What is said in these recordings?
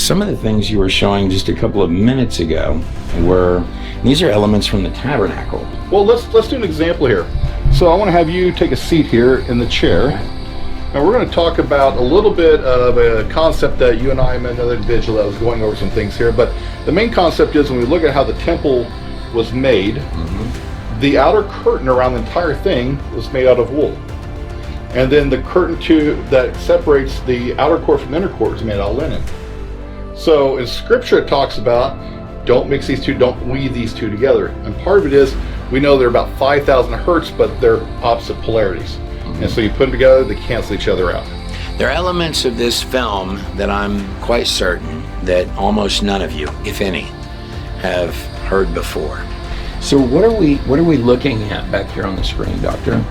Some of the things you were showing just a couple of minutes ago these are elements from the tabernacle. Well, let's do an example here. So I want to have you take a seat here in the chair. And we're going to talk about a little bit of a concept that you and I met another individual that was going over some things here. But the main concept is when we look at how the temple was made, the outer curtain around the entire thing was made out of wool. And then the curtain that separates the outer court from the inner court is made out of linen. So in Scripture it talks about don't mix these two, don't weave these two together. And part of it is we know they're about 5,000 hertz, but they're opposite polarities. And so you put them together, they cancel each other out. There are elements of this film that I'm quite certain that almost none of you, if any, have heard before. So what are we looking at back here on the screen, Doctor?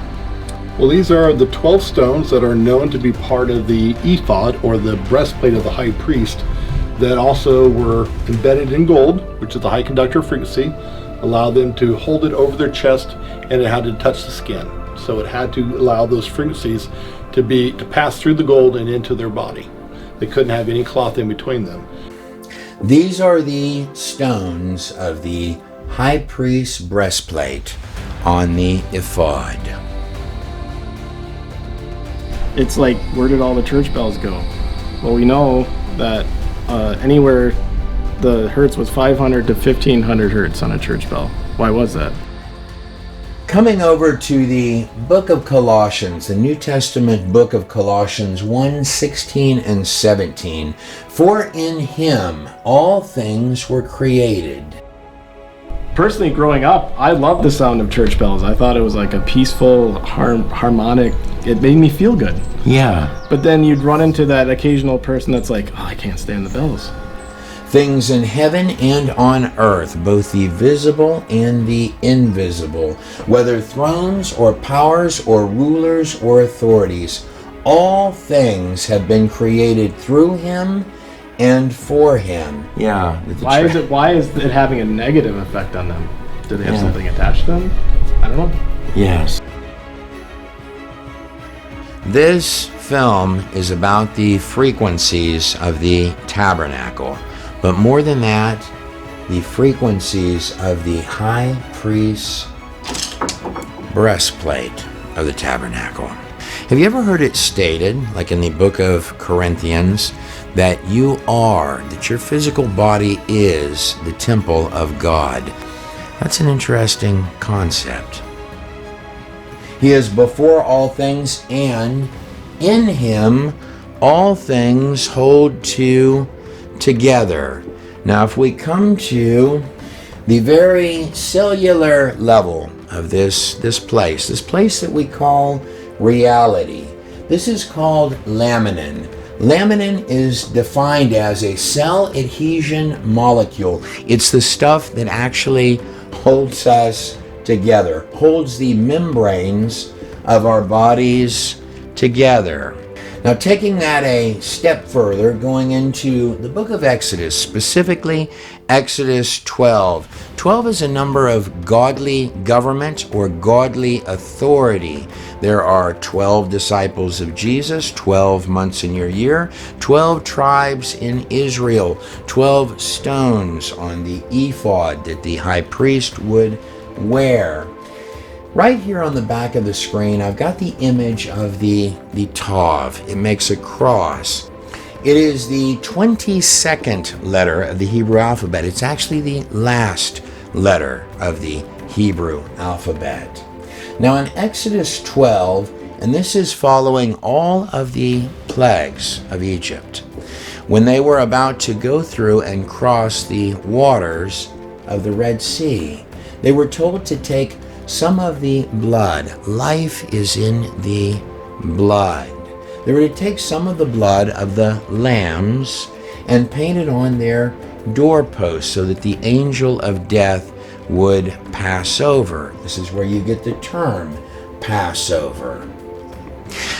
Well, these are the 12 stones that are known to be part of the Ephod, or the breastplate of the High Priest, that also were embedded in gold, which is the high conductor of frequency, allowed them to hold it over their chest, and it had to touch the skin. So it had to allow those frequencies to pass through the gold and into their body. They couldn't have any cloth in between them. These are the stones of the High Priest Breastplate on the Ephod. It's like, where did all the church bells go? Well, we know that anywhere the hertz was 500 to 1500 hertz on a church bell. Why was that? Coming over to the book of Colossians, the New Testament book of Colossians 1:16 and 17. For in him all things were created. Personally, growing up, I loved the sound of church bells. I thought it was like a peaceful, harmonic, it made me feel good. Yeah. But then you'd run into that occasional person that's like, oh, I can't stand the bells. Things in heaven and on earth, both the visible and the invisible, whether thrones or powers or rulers or authorities, all things have been created through him and for him. Yeah. Why is it having a negative effect on them? Do they have something attached to them? I don't know. Yes. This film is about the frequencies of the tabernacle. But more than that, the frequencies of the High Priest Breastplate of the Tabernacle. Have you ever heard it stated, like in the book of Corinthians, that your physical body is the temple of God? That's an interesting concept. He is before all things, and in him all things hold together. Now, if we come to the very cellular level of this place that we call reality, this is called laminin. Laminin is defined as a cell adhesion molecule. It's the stuff that actually holds us together, holds the membranes of our bodies together. Now, taking that a step further, going into the book of Exodus, specifically Exodus 12. 12 is a number of godly government or godly authority. There are 12 disciples of Jesus, 12 months in your year, 12 tribes in Israel, 12 stones on the ephod that the high priest would wear. Right here on the back of the screen, I've got the image of the Tav. It makes a cross. It is the 22nd letter of the Hebrew alphabet. It's actually the last letter of the Hebrew alphabet. Now in Exodus 12, and this is following all of the plagues of Egypt, when they were about to go through and cross the waters of the Red Sea, they were told to take some of the blood. Life is in the blood. They were to take some of the blood of the lambs and paint it on their doorposts so that the angel of death would pass over. This is where you get the term Passover.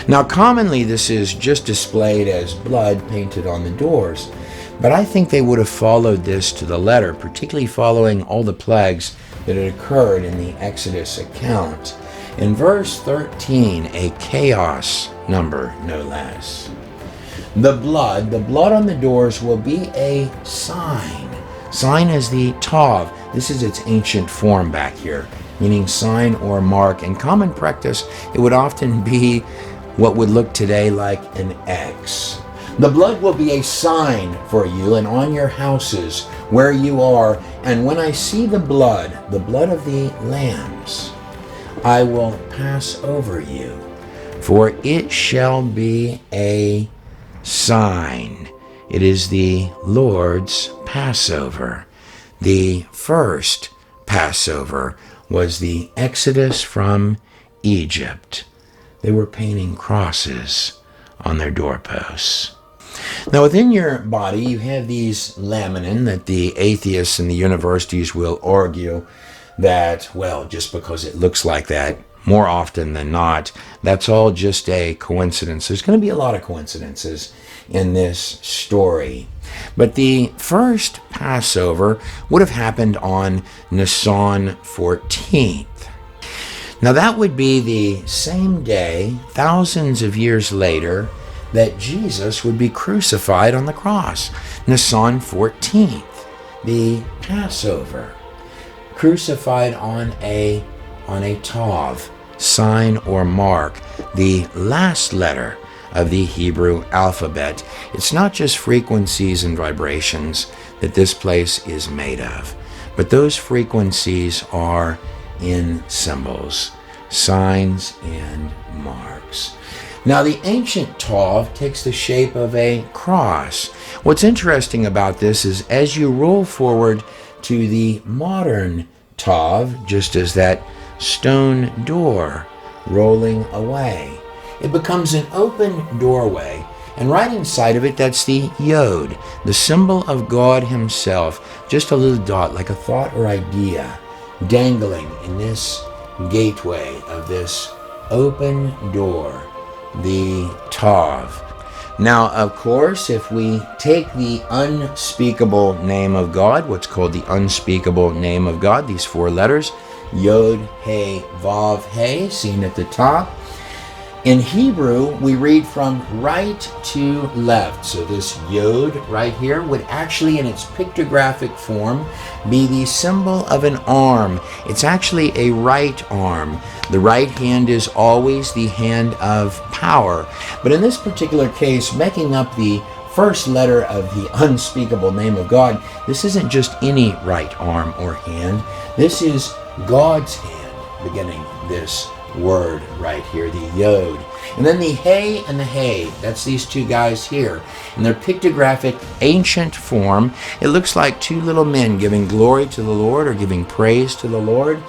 Now, commonly this is just displayed as blood painted on the doors, but I think they would have followed this to the letter, particularly following all the plagues that had occurred in the Exodus account. In verse 13, a chaos number, no less. The blood on the doors will be a sign. Sign is the tav. This is its ancient form back here, meaning sign or mark. In common practice, it would often be what would look today like an X. The blood will be a sign for you and on your houses where you are. And when I see the blood of the lambs, I will pass over you, for it shall be a sign. It is the Lord's Passover. The first Passover was the Exodus from Egypt. They were painting crosses on their doorposts. Now, within your body, you have these laminin that the atheists in the universities will argue that, well, just because it looks like that, more often than not, that's all just a coincidence. There's going to be a lot of coincidences in this story. But the first Passover would have happened on Nisan 14th. Now, that would be the same day, thousands of years later, that Jesus would be crucified on the cross. Nisan 14th, the Passover. Crucified on a tav, sign or mark, the last letter of the Hebrew alphabet. It's not just frequencies and vibrations that this place is made of, but those frequencies are in symbols, signs, and marks. Now, the ancient tav takes the shape of a cross. What's interesting about this is as you roll forward to the modern tav, just as that stone door rolling away, it becomes an open doorway, and right inside of it, that's the yod, the symbol of God himself, just a little dot, like a thought or idea, dangling in this gateway of this open door, the tav. Now, of course, if we take the unspeakable name of God, what's called the unspeakable name of God, these four letters, Yod, He, Vav, He, seen at the top. In Hebrew, we read from right to left. So this Yod right here would actually, in its pictographic form, be the symbol of an arm. It's actually a right arm. The right hand is always the hand of power. But in this particular case, making up the first letter of the unspeakable name of God, this isn't just any right arm or hand. This is God's hand beginning this word right here, the Yod. And then the He and the He, that's these two guys here. In their pictographic ancient form, it looks like two little men giving glory to the Lord or giving praise to the Lord.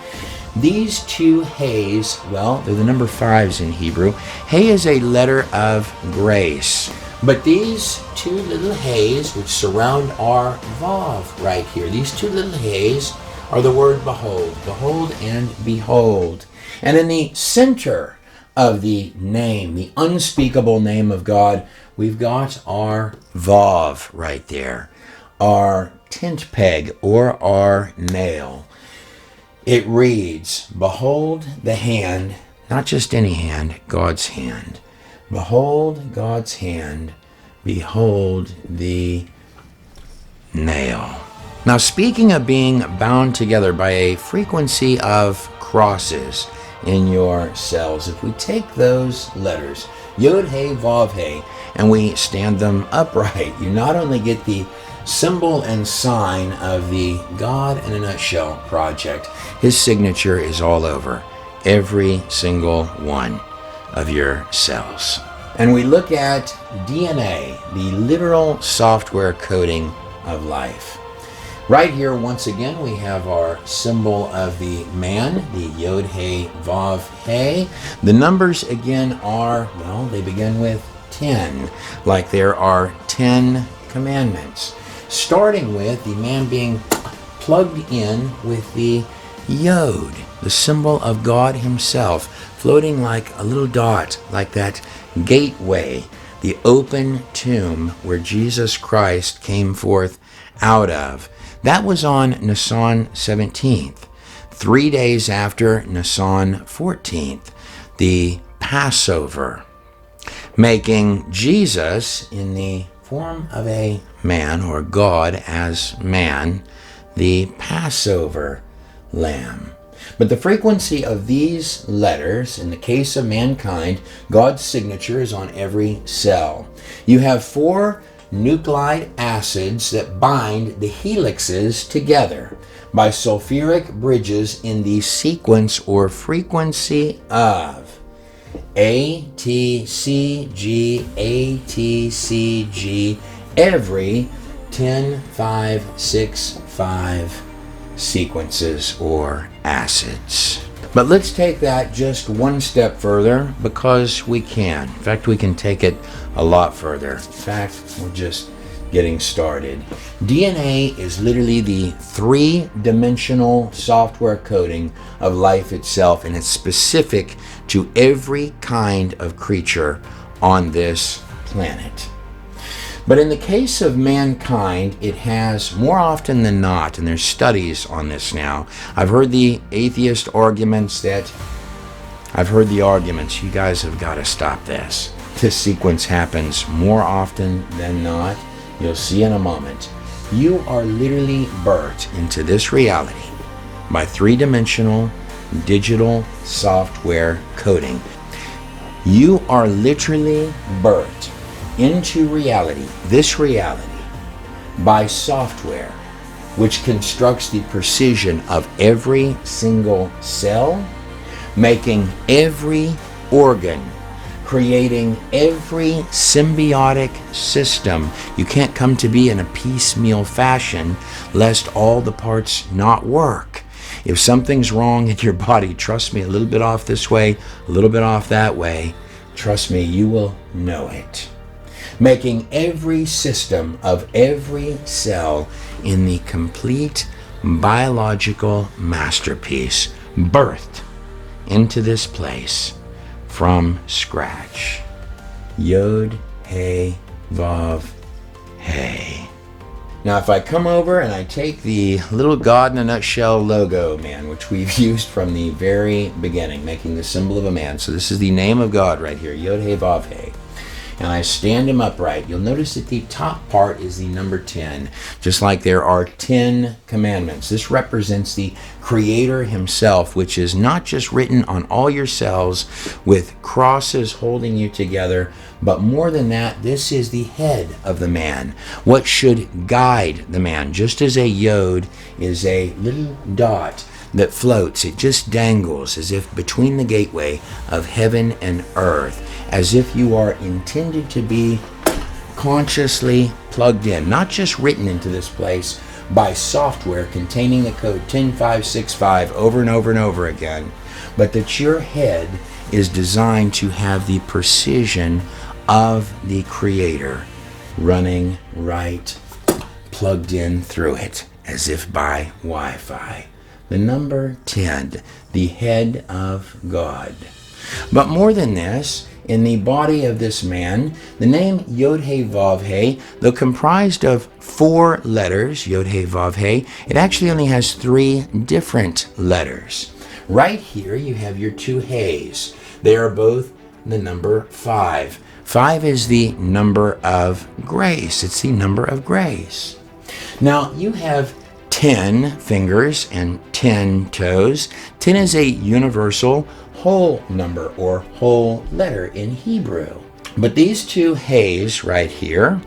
These two He's, well, they're the number 5s in Hebrew. He is a letter of grace. But these two little He's, which surround our Vav right here, these two little He's are the word behold. Behold and behold. And in the center of the name, the unspeakable name of God, we've got our Vav right there, our tent peg or our nail. It reads, behold the hand, not just any hand, God's hand. Behold God's hand, behold the nail. Now, speaking of being bound together by a frequency of crosses in your cells, if we take those letters, Yod, He, Vav, He, and we stand them upright, you not only get the symbol and sign of the God in a Nutshell project. His signature is all over every single one of your cells. And we look at DNA, the literal software coding of life. Right here, once again, we have our symbol of the man, the Yod, He, Vav, He. The numbers again are, well, they begin with 10, like there are 10 commandments. Starting with the man being plugged in with the Yod, the symbol of God himself, floating like a little dot, like that gateway, the open tomb where Jesus Christ came forth out of. That was on Nisan 17th, 3 days after Nisan 14th, the Passover. making Jesus in the form of a man, or God as man, the Passover Lamb. But the frequency of these letters, in the case of mankind, God's signature is on every cell. You have 4 nucleic acids that bind the helixes together by sulfuric bridges in the sequence or frequency of ATCG, ATCG, every 10, 5, 6, 5 sequences or acids. But let's take that just one step further, because we can. In fact, we can take it a lot further. In fact, we're just getting started. DNA is literally the 3-dimensional software coding of life itself, and it's specific to every kind of creature on this planet. But in the case of mankind, it has more often than not, and there's studies on this now. I've heard the atheist arguments that, you guys have got to stop this. This sequence happens more often than not. You'll see in a moment. You are literally birthed into this reality by 3-dimensional digital software coding. You are literally birthed into reality, this reality, by software, which constructs the precision of every single cell, making every organ, creating every symbiotic system. You can't come to be in a piecemeal fashion, lest all the parts not work. If something's wrong in your body, trust me, a little bit off this way, a little bit off that way, trust me, you will know it. Making every system of every cell in the complete biological masterpiece, birthed into this place from scratch. Yod, He, Vav, He. Now, if I come over and I take the little God in a nutshell logo, man, which we've used from the very beginning, making the symbol of a man. So this is the name of God right here, Yod, He, Vav, He. And I stand him upright. You'll notice that the top part is the number 10, just like there are 10 commandments. This represents the Creator himself, which is not just written on all your cells with crosses holding you together, but more than that, this is the head of the man, what should guide the man. Just as a yod is a little dot that floats, it just dangles as if between the gateway of heaven and earth, as if you are intended to be consciously plugged in, not just written into this place by software containing the code 10565 over and over and over again, but that your head is designed to have the precision of the Creator running right, plugged in through it, as if by Wi-Fi. The number 10, the head of God. But more than this, in the body of this man, the name Yod He Vav He, though comprised of 4 letters, Yod He Vav He, it actually only has 3 different letters. Right here you have your 2 He's. They are both the number 5. 5 is the number of grace. It's the number of grace. Now you have 10 fingers and 10 toes. 10 is a universal whole number or whole letter in Hebrew. But these 2 He's right here,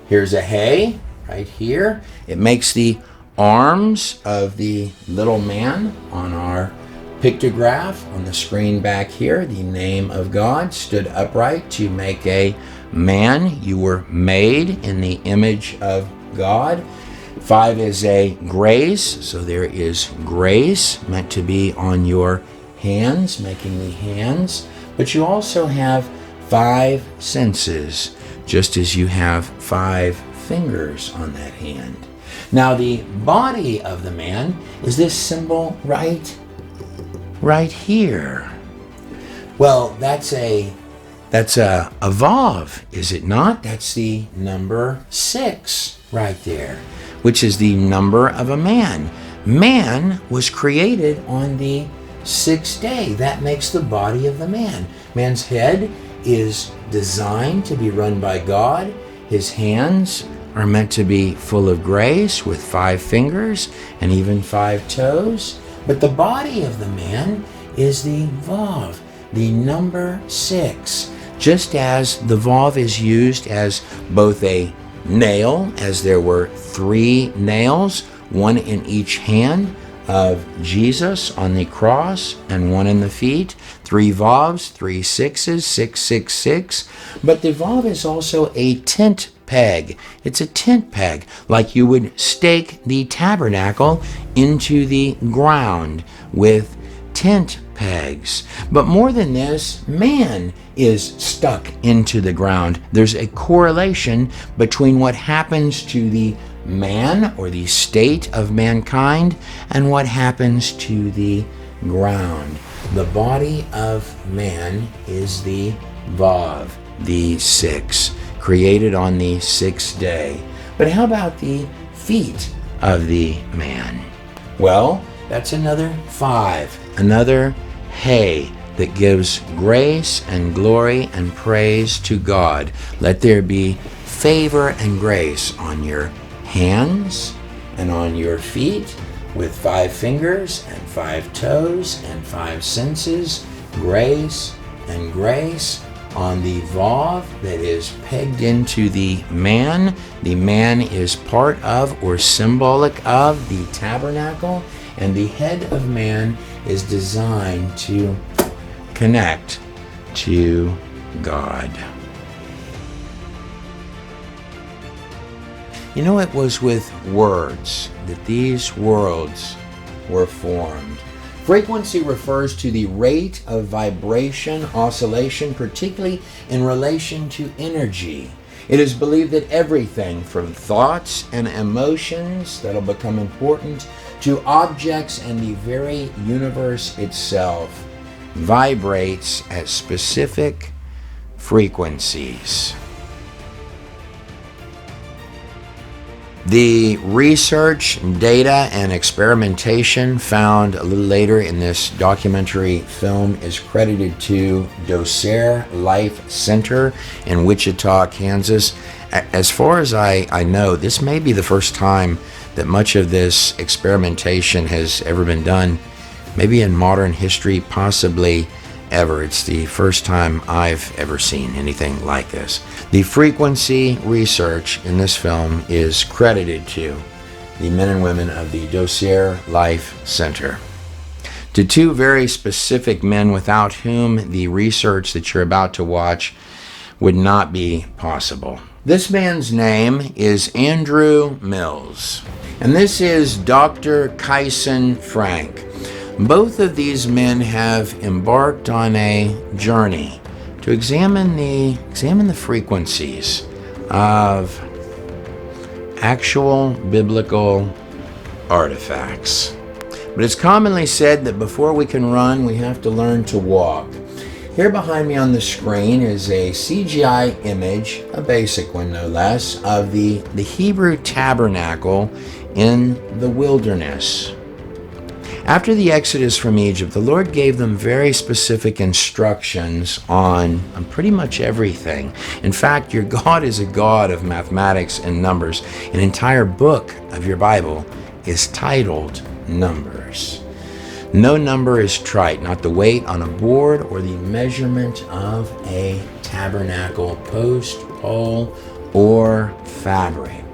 here's a He right here. It makes the arms of the little man on our pictograph on the screen back here. The name of God stood upright to make a man. You were made in the image of God. 5 is a grace, so there is grace meant to be on your hands, making the hands. But you also have 5 senses, just as you have 5 fingers on that hand. Now the body of the man is this symbol right here. Well, that's a Vav, is it not? That's the number 6 right there, which is the number of a man. Man was created on the 6th day. That makes the body of the man. Man's head is designed to be run by God. His hands are meant to be full of grace with 5 fingers and even 5 toes. But the body of the man is the Vav, the number 6. Just as the Vav is used as both a nail, as there were 3 nails, 1 in each hand of Jesus on the cross and 1 in the feet, 3 Vavs, 3 6s, 666. But the Vav is also a tent peg. It's a tent peg, like you would stake the tabernacle into the ground with tent pegs. But more than this, man is stuck into the ground. There's a correlation between what happens to the man or the state of mankind and what happens to the ground. The body of man is the Vav, the 6, created on the 6th day. But how about the feet of the man? Well, that's another 5, another Hey that gives grace and glory and praise to God. Let there be favor and grace on your hands and on your feet with 5 fingers and 5 toes and 5 senses, grace and grace on the Vav that is pegged into the man. The man is part of or symbolic of the tabernacle, and the head of man is designed to connect to God. You know, it was with words that these worlds were formed. Frequency refers to the rate of vibration, oscillation, particularly in relation to energy. It is believed that everything from thoughts and emotions that'll become important to objects and the very universe itself vibrates at specific frequencies. The research, data, and experimentation found a little later in this documentary film is credited to Doser Life Center in Wichita, Kansas. As far as I know, this may be the first time that much of this experimentation has ever been done, maybe in modern history, possibly ever. It's the first time I've ever seen anything like this. The frequency research in this film is credited to the men and women of the Doser Life Center. To 2 very specific men without whom the research that you're about to watch would not be possible. This man's name is Andrew Mills, and this is Dr. Kyson Frank. Both of these men have embarked on a journey to examine the frequencies of actual biblical artifacts. But it's commonly said that before we can run, we have to learn to walk. Here behind me on the screen is a CGI image, a basic one no less, of the Hebrew tabernacle in the wilderness. After the Exodus from Egypt, the Lord gave them very specific instructions on pretty much everything. In fact, your God is a God of mathematics and numbers. An entire book of your Bible is titled Numbers. No number is trite, not the weight on a board or the measurement of a tabernacle post, pole, or fabric.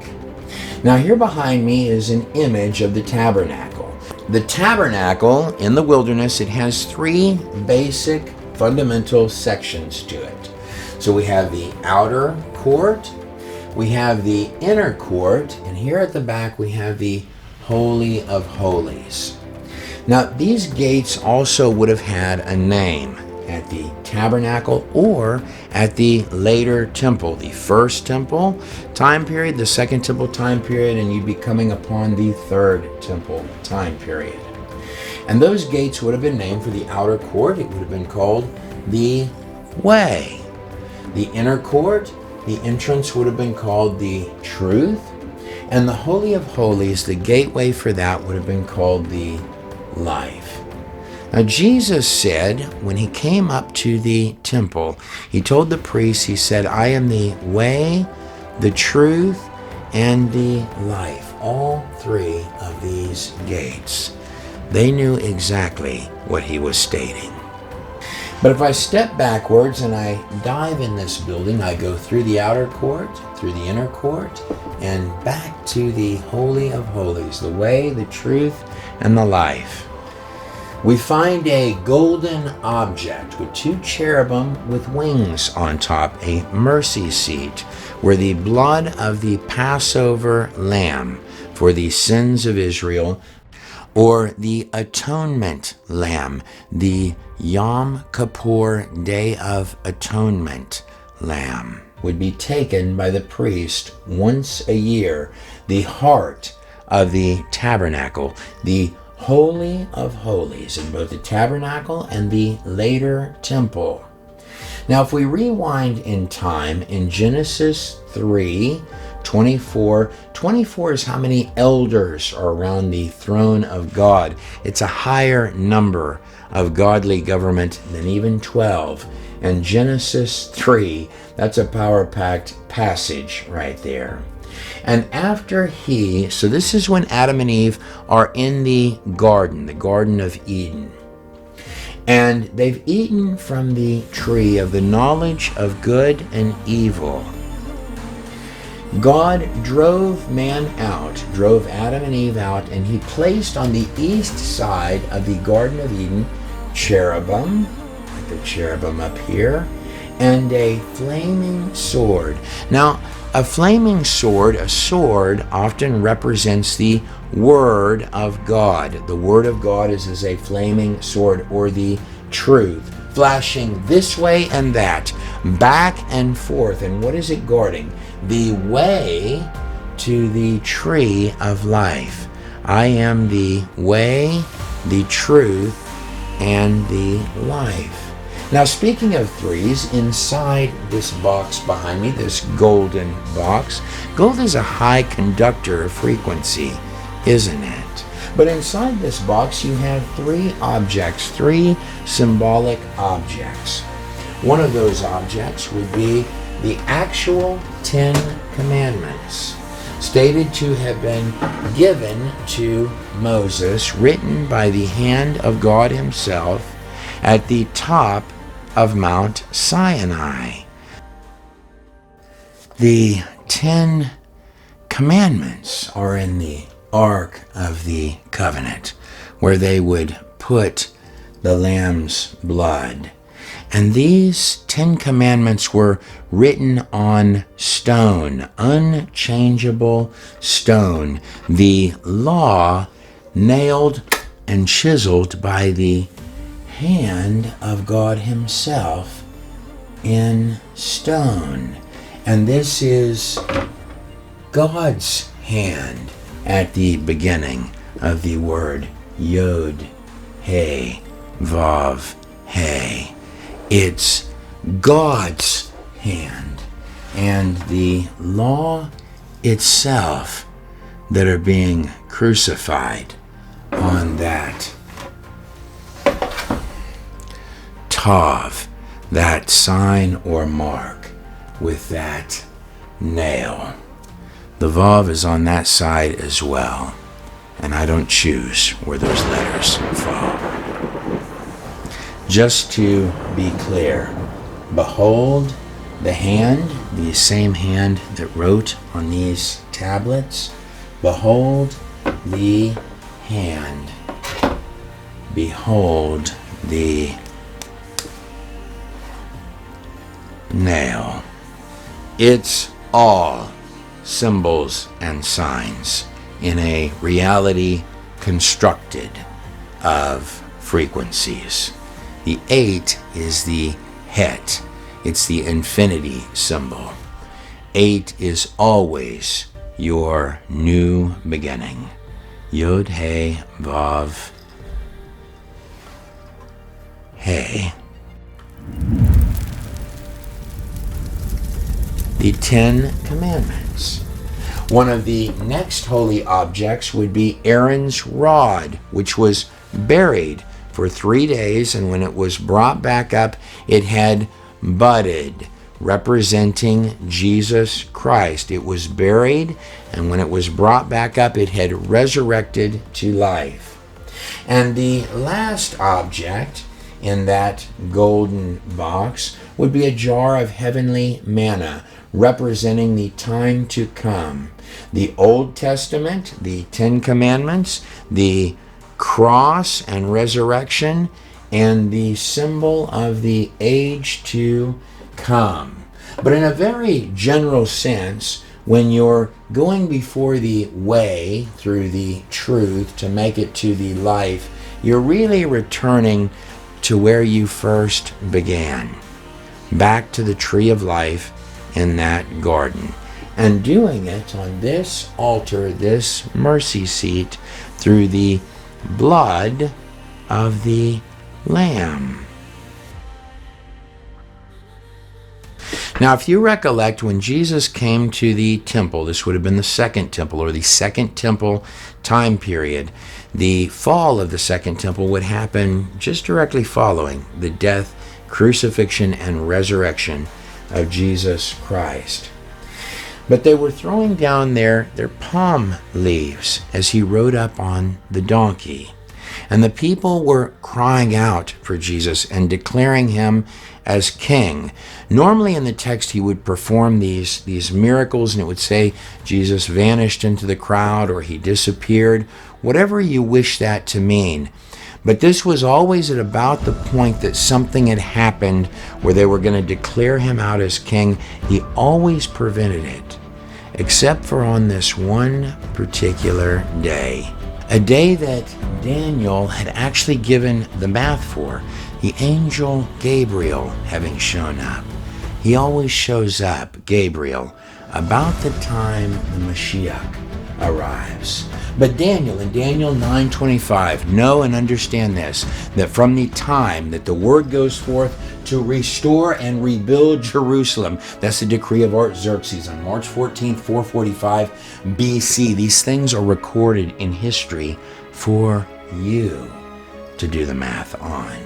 Now here behind me is an image of the tabernacle. The tabernacle in the wilderness, it has 3 basic fundamental sections to it. So we have the outer court, we have the inner court, and here at the back we have the Holy of Holies. Now these gates also would have had a name at the tabernacle or at the later temple, the first temple time period, the second temple time period, and you'd be coming upon the third temple time period. And those gates would have been named for the outer court. It would have been called the Way. The inner court, the entrance would have been called the Truth. And the Holy of Holies, the gateway for that would have been called the Life. Now, Jesus said when he came up to the temple, he told the priests, he said, I am the way, the truth, and the life. All three of these gates. They knew exactly what he was stating. But if I step backwards and I dive in this building, I go through the outer court, through the inner court, and back to the Holy of Holies, the way, the truth, and the life. We find a golden object with two cherubim with wings on top, a mercy seat, where the blood of the Passover Lamb for the sins of Israel, or the Atonement Lamb, the Yom Kippur Day of Atonement Lamb, would be taken by the priest once a year, the heart of the tabernacle, the Holy of Holies, in both the tabernacle and the later temple. Now, if we rewind in time, in Genesis 3:24, 24 is how many elders are around the throne of God. It's a higher number of godly government than even 12. And Genesis 3, that's a power-packed passage right there. And after so this is when Adam and Eve are in the Garden of Eden. And they've eaten from the tree of the knowledge of good and evil. God drove Adam and Eve out, and he placed on the east side of the Garden of Eden cherubim, like the cherubim up here, and a flaming sword. Now, a flaming sword, a sword often represents the Word of God. The Word of God is as a flaming sword, or the truth, flashing this way and that, back and forth. And what is it guarding? The way to the tree of life. I am the way, the truth, and the life. Now, speaking of threes, inside this box behind me, this golden box, gold is a high conductor of frequency, isn't it? But inside this box, you have three objects, three symbolic objects. One of those objects would be the actual 10 Commandments, stated to have been given to Moses, written by the hand of God himself at the top of Mount Sinai. The 10 Commandments are in the Ark of the Covenant, where they would put the lamb's blood. And these 10 Commandments were written on stone, unchangeable stone, the law nailed and chiseled by the hand of God himself in stone. And this is God's hand at the beginning of the word Yod, He, Vav, He. It's God's hand and the law itself that are being crucified on that Tav, that sign or mark with that nail. The Vav is on that side as well, and I don't choose where those letters fall. Just to be clear, behold the hand, the same hand that wrote on these tablets. Behold the hand. Behold the nail. It's all symbols and signs in a reality constructed of frequencies. The 8 is the Het. It's the infinity symbol. 8 is always your new beginning. Yod, He, Vav, He. The 10 Commandments. One of the next holy objects would be Aaron's rod, which was buried for 3 days, and when it was brought back up, it had budded, representing Jesus Christ. It was buried, and when it was brought back up, it had resurrected to life. And the last object in that golden box would be a jar of heavenly manna, representing the time to come. The Old Testament, the Ten Commandments, the cross and resurrection, and the symbol of the age to come. But in a very general sense, when you're going before the way through the truth to make it to the life, you're really returning to where you first began, back to the tree of life in that garden, and doing it on this altar, this mercy seat, through the blood of the Lamb. Now, if you recollect, when Jesus came to the temple, this would have been the second temple, or the second temple time period, the fall of the second temple would happen just directly following the death, crucifixion, and resurrection of Jesus Christ. But they were throwing down their palm leaves as he rode up on the donkey. And the people were crying out for Jesus and declaring him as king. Normally in the text he would perform these miracles, and it would say Jesus vanished into the crowd or he disappeared, whatever you wish that to mean. But this was always at about the point that something had happened where they were going to declare him out as king. He always prevented it, except for on this one particular day. A day that Daniel had actually given the math for, the angel Gabriel having shown up. He always shows up, Gabriel, about the time the Mashiach arrives. But Daniel, in Daniel 9:25, know and understand this, that from the time that the word goes forth to restore and rebuild Jerusalem, that's the decree of Artaxerxes on March 14th, 445 BC. These things are recorded in history for you to do the math on.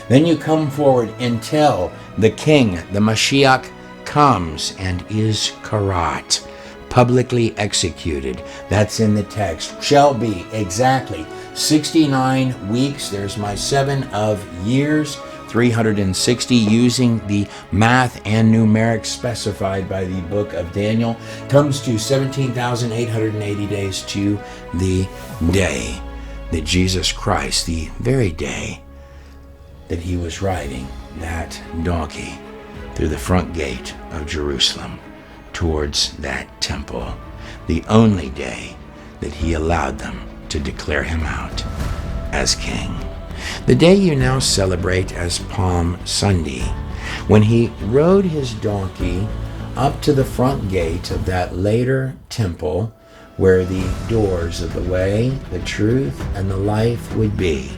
Then you come forward until the king, the Mashiach, comes and is karat, publicly executed. That's in the text. Shall be exactly 69 weeks. There's my 7 of years, 360, using the math and numerics specified by the book of Daniel, comes to 17,880 days to the day that Jesus Christ, the very day that he was riding that donkey through the front gate of Jerusalem towards that temple, the only day that he allowed them to declare him out as king. The day you now celebrate as Palm Sunday, when he rode his donkey up to the front gate of that later temple where the doors of the way, the truth, and the life would be,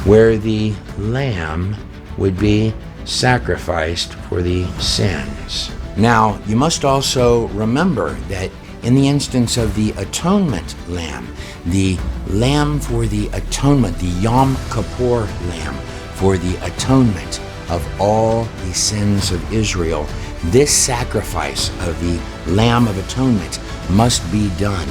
where the lamb would be sacrificed for the sins. Now, you must also remember that in the instance of the atonement lamb, the lamb for the atonement, the Yom Kippur lamb for the atonement of all the sins of Israel, this sacrifice of the Lamb of Atonement must be done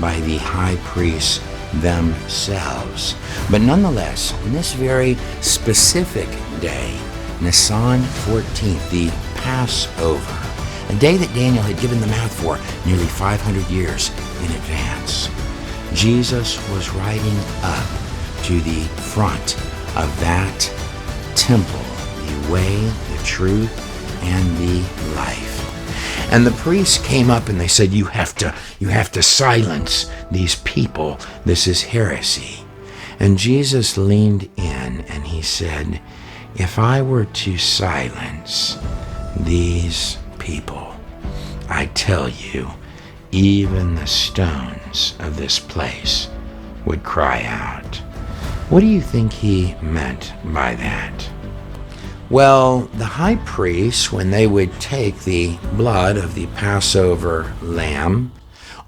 by the high priests themselves. But nonetheless, on this very specific day, Nisan 14th, the Passover, a day that Daniel had given the math for nearly 500 years in advance, Jesus was riding up to the front of that temple, the way, the truth, and the life. And the priests came up and they said, you have to silence these people. This is heresy. And Jesus leaned in and he said, if I were to silence these people, I tell you, even the stones of this place would cry out. What do you think he meant by that? Well, the high priests, when they would take the blood of the Passover lamb,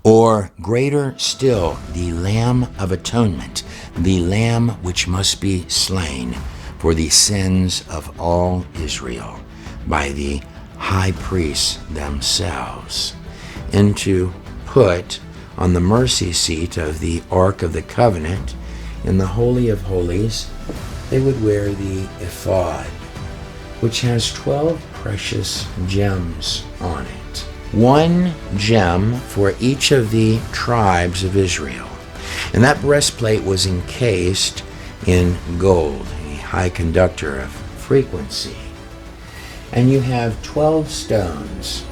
or greater still, the Lamb of Atonement, the Lamb which must be slain for the sins of all Israel by the high priests themselves, and to put on the mercy seat of the Ark of the Covenant in the Holy of Holies, they would wear the Ephod, which has 12 precious gems on it, one gem for each of the tribes of Israel. And that breastplate was encased in gold, a high conductor of frequency. And you have 12 stones: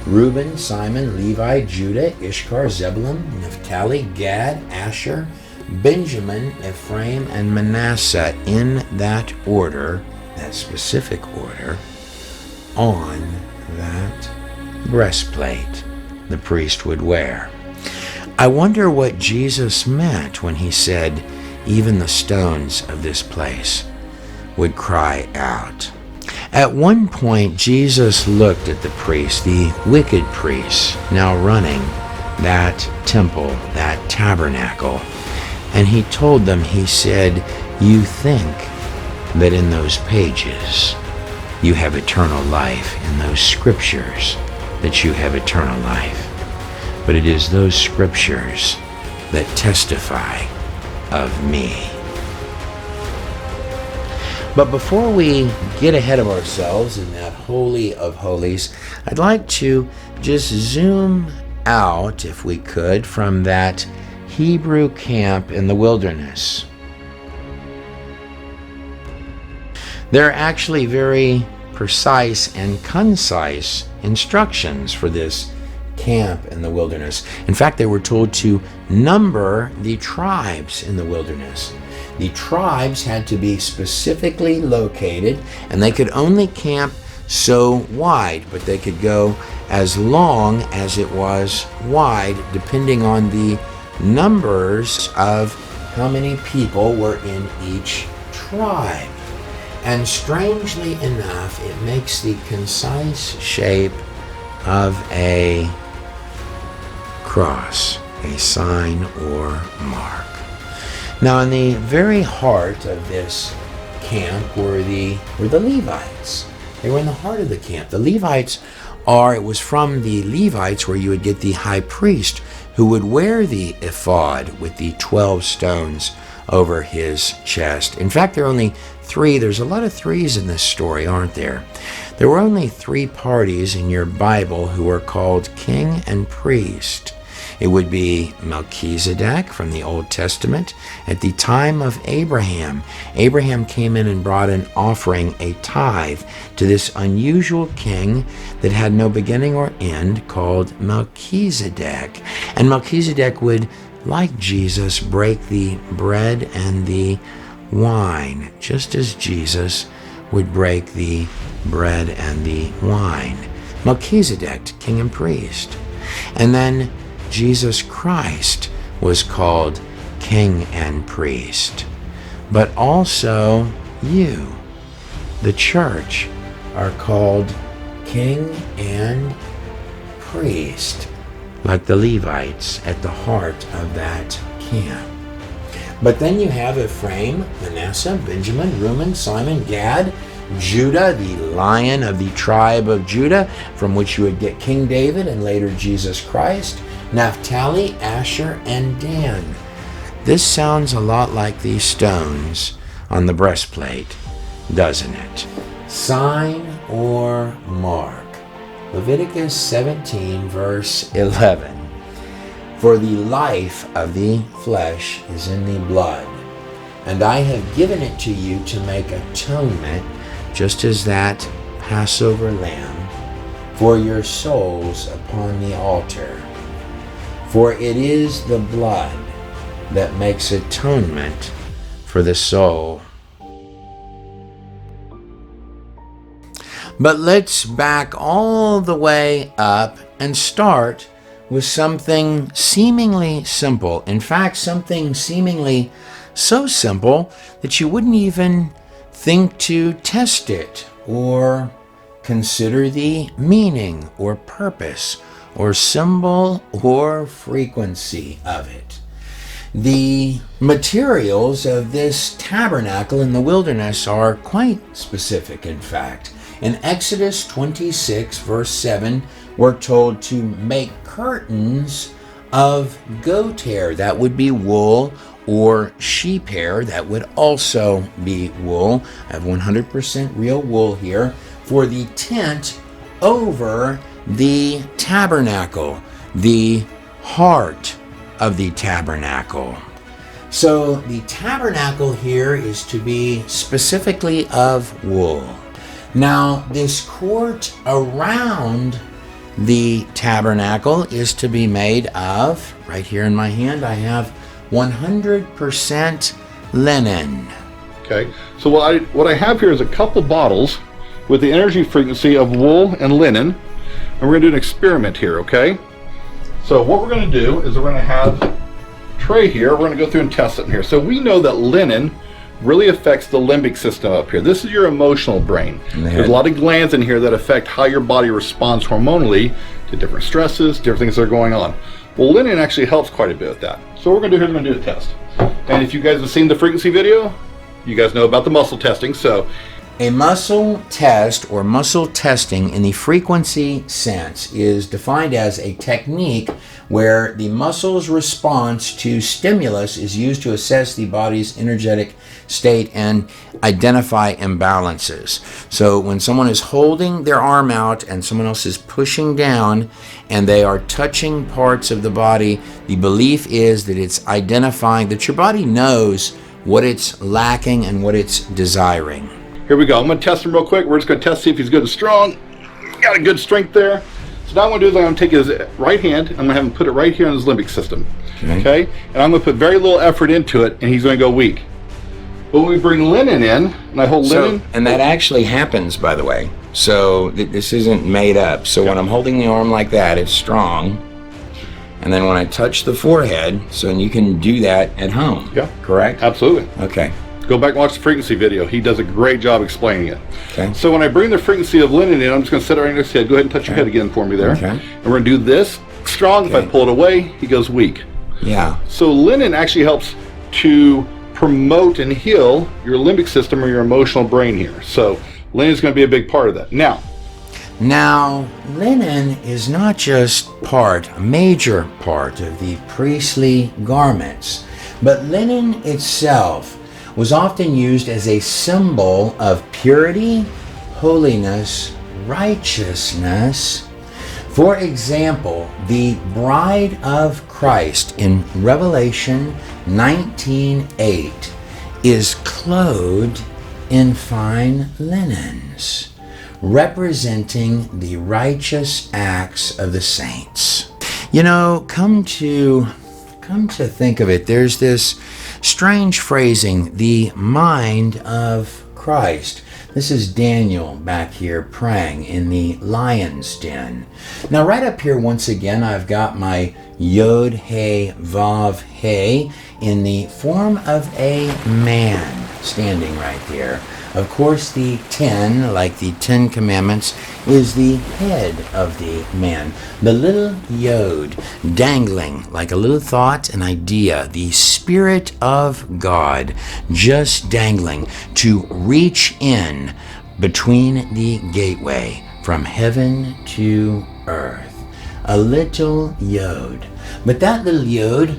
Reuben, Simon, Levi, Judah, Issachar, Zebulun, Naphtali, Gad, Asher, Benjamin, Ephraim, and Manasseh, in that order, that specific order, on that breastplate the priest would wear. I wonder what Jesus meant when he said, even the stones of this place would cry out. At one point, Jesus looked at the priests, the wicked priests, now running that temple, that tabernacle, and he told them, he said, you think that in those pages you have eternal life, in those scriptures that you have eternal life. But it is those scriptures that testify of me. But before we get ahead of ourselves in that Holy of Holies, I'd like to just zoom out, if we could, from that Hebrew camp in the wilderness. There are actually very precise and concise instructions for this camp in the wilderness. In fact, they were told to number the tribes in the wilderness. The tribes had to be specifically located, and they could only camp so wide, but they could go as long as it was wide, depending on the numbers of how many people were in each tribe. And strangely enough, it makes the concise shape of a cross, a sign or mark. Now, in the very heart of this camp were the Levites. They were in the heart of the camp. The Levites it was from the Levites where you would get the high priest, who would wear the ephod with the 12 stones over his chest. In fact, there are only 3. There's a lot of 3s in this story, aren't there? There were only 3 parties in your Bible who were called king and priest. It would be Melchizedek from the Old Testament. At the time of Abraham, Abraham came in and brought an offering, a tithe, to this unusual king that had no beginning or end, called Melchizedek. And Melchizedek would, like Jesus, break the bread and the wine, just as Jesus would break the bread and the wine. Melchizedek, king and priest. And then Jesus Christ was called king and priest. But also you, the church, are called king and priest, like the Levites at the heart of that camp. But then you have Ephraim, Manasseh, Benjamin, Reuben, Simon, Gad, Judah, the lion of the tribe of Judah, from which you would get King David and later Jesus Christ, Naphtali, Asher, and Dan. This sounds a lot like these stones on the breastplate, doesn't it? Sign or mark. Leviticus 17, verse 11. For the life of the flesh is in the blood, and I have given it to you to make atonement, just as that Passover lamb, for your souls upon the altar. For it is the blood that makes atonement for the soul. But let's back all the way up and start with something seemingly simple. In fact, something seemingly so simple that you wouldn't even think to test it or consider the meaning or purpose or symbol or frequency of it. The materials of this tabernacle in the wilderness are quite specific, in fact. In Exodus 26, verse 7, we're told to make curtains of goat hair. That would be wool, or sheep hair. That would also be wool. I have 100% real wool here for the tent over the tabernacle, the heart of the tabernacle. So the tabernacle here is to be specifically of wool. Now, this court around the tabernacle is to be made of, right here in my hand, I have 100% linen. Okay, so what I have here is a couple bottles with the energy frequency of wool and linen, and we're going to do an experiment here, okay? So what we're going to do is we're going to have Trey here, we're going to go through and test it in here. So we know that linen really affects the limbic system up here. This is your emotional brain. There's a lot of glands in here that affect how your body responds hormonally to different stresses, different things that are going on. Well, linen actually helps quite a bit with that. So what we're going to do here is we're going to do a test. And if you guys have seen the frequency video, you guys know about the muscle testing. So a muscle test or muscle testing in the frequency sense is defined as a technique where the muscle's response to stimulus is used to assess the body's energetic state and identify imbalances. So when someone is holding their arm out and someone else is pushing down and they are touching parts of the body, the belief is that it's identifying that your body knows what it's lacking and what it's desiring. Here we go. I'm going to test him real quick. We're just going to test, see if he's good and strong. Got a good strength there. So now what I'm going to do is I'm going to take his right hand. I'm going to have him put it right here in his limbic system. Okay? And I'm going to put very little effort into it, and he's going to go weak. But when we bring linen in, and I hold linen... And that actually happens, by the way. So this isn't made up. So when I'm holding the arm like that, it's strong. And then when I touch the forehead, so you can do that at home. Yeah. Correct? Absolutely. Okay. Go back and watch the frequency video. He does a great job explaining it. Okay. So when I bring the frequency of linen in, I'm just going to set it right next to his head. Go ahead and touch your head again for me there. Okay. And we're going to do this strong. If I pull it away, he goes weak. Yeah. So linen actually helps to promote and heal your limbic system or your emotional brain here. So linen is going to be a big part of that. Now, linen is not just a major part of the priestly garments, but linen itself was often used as a symbol of purity, holiness, righteousness. For example, the bride of Christ in Revelation 19:8 is clothed in fine linens, representing the righteous acts of the saints. You know, come to think of it, there's this strange phrasing, the mind of Christ. This is Daniel back here praying in the lion's den. Now right up here once again I've got my Yod He Vav He in the form of a man standing right there. Of course, the 10, like the 10 Commandments, is the head of the man. The little Yod dangling like a little thought, an idea, the Spirit of God just dangling to reach in between the gateway from heaven to earth. A little Yod. But that little Yod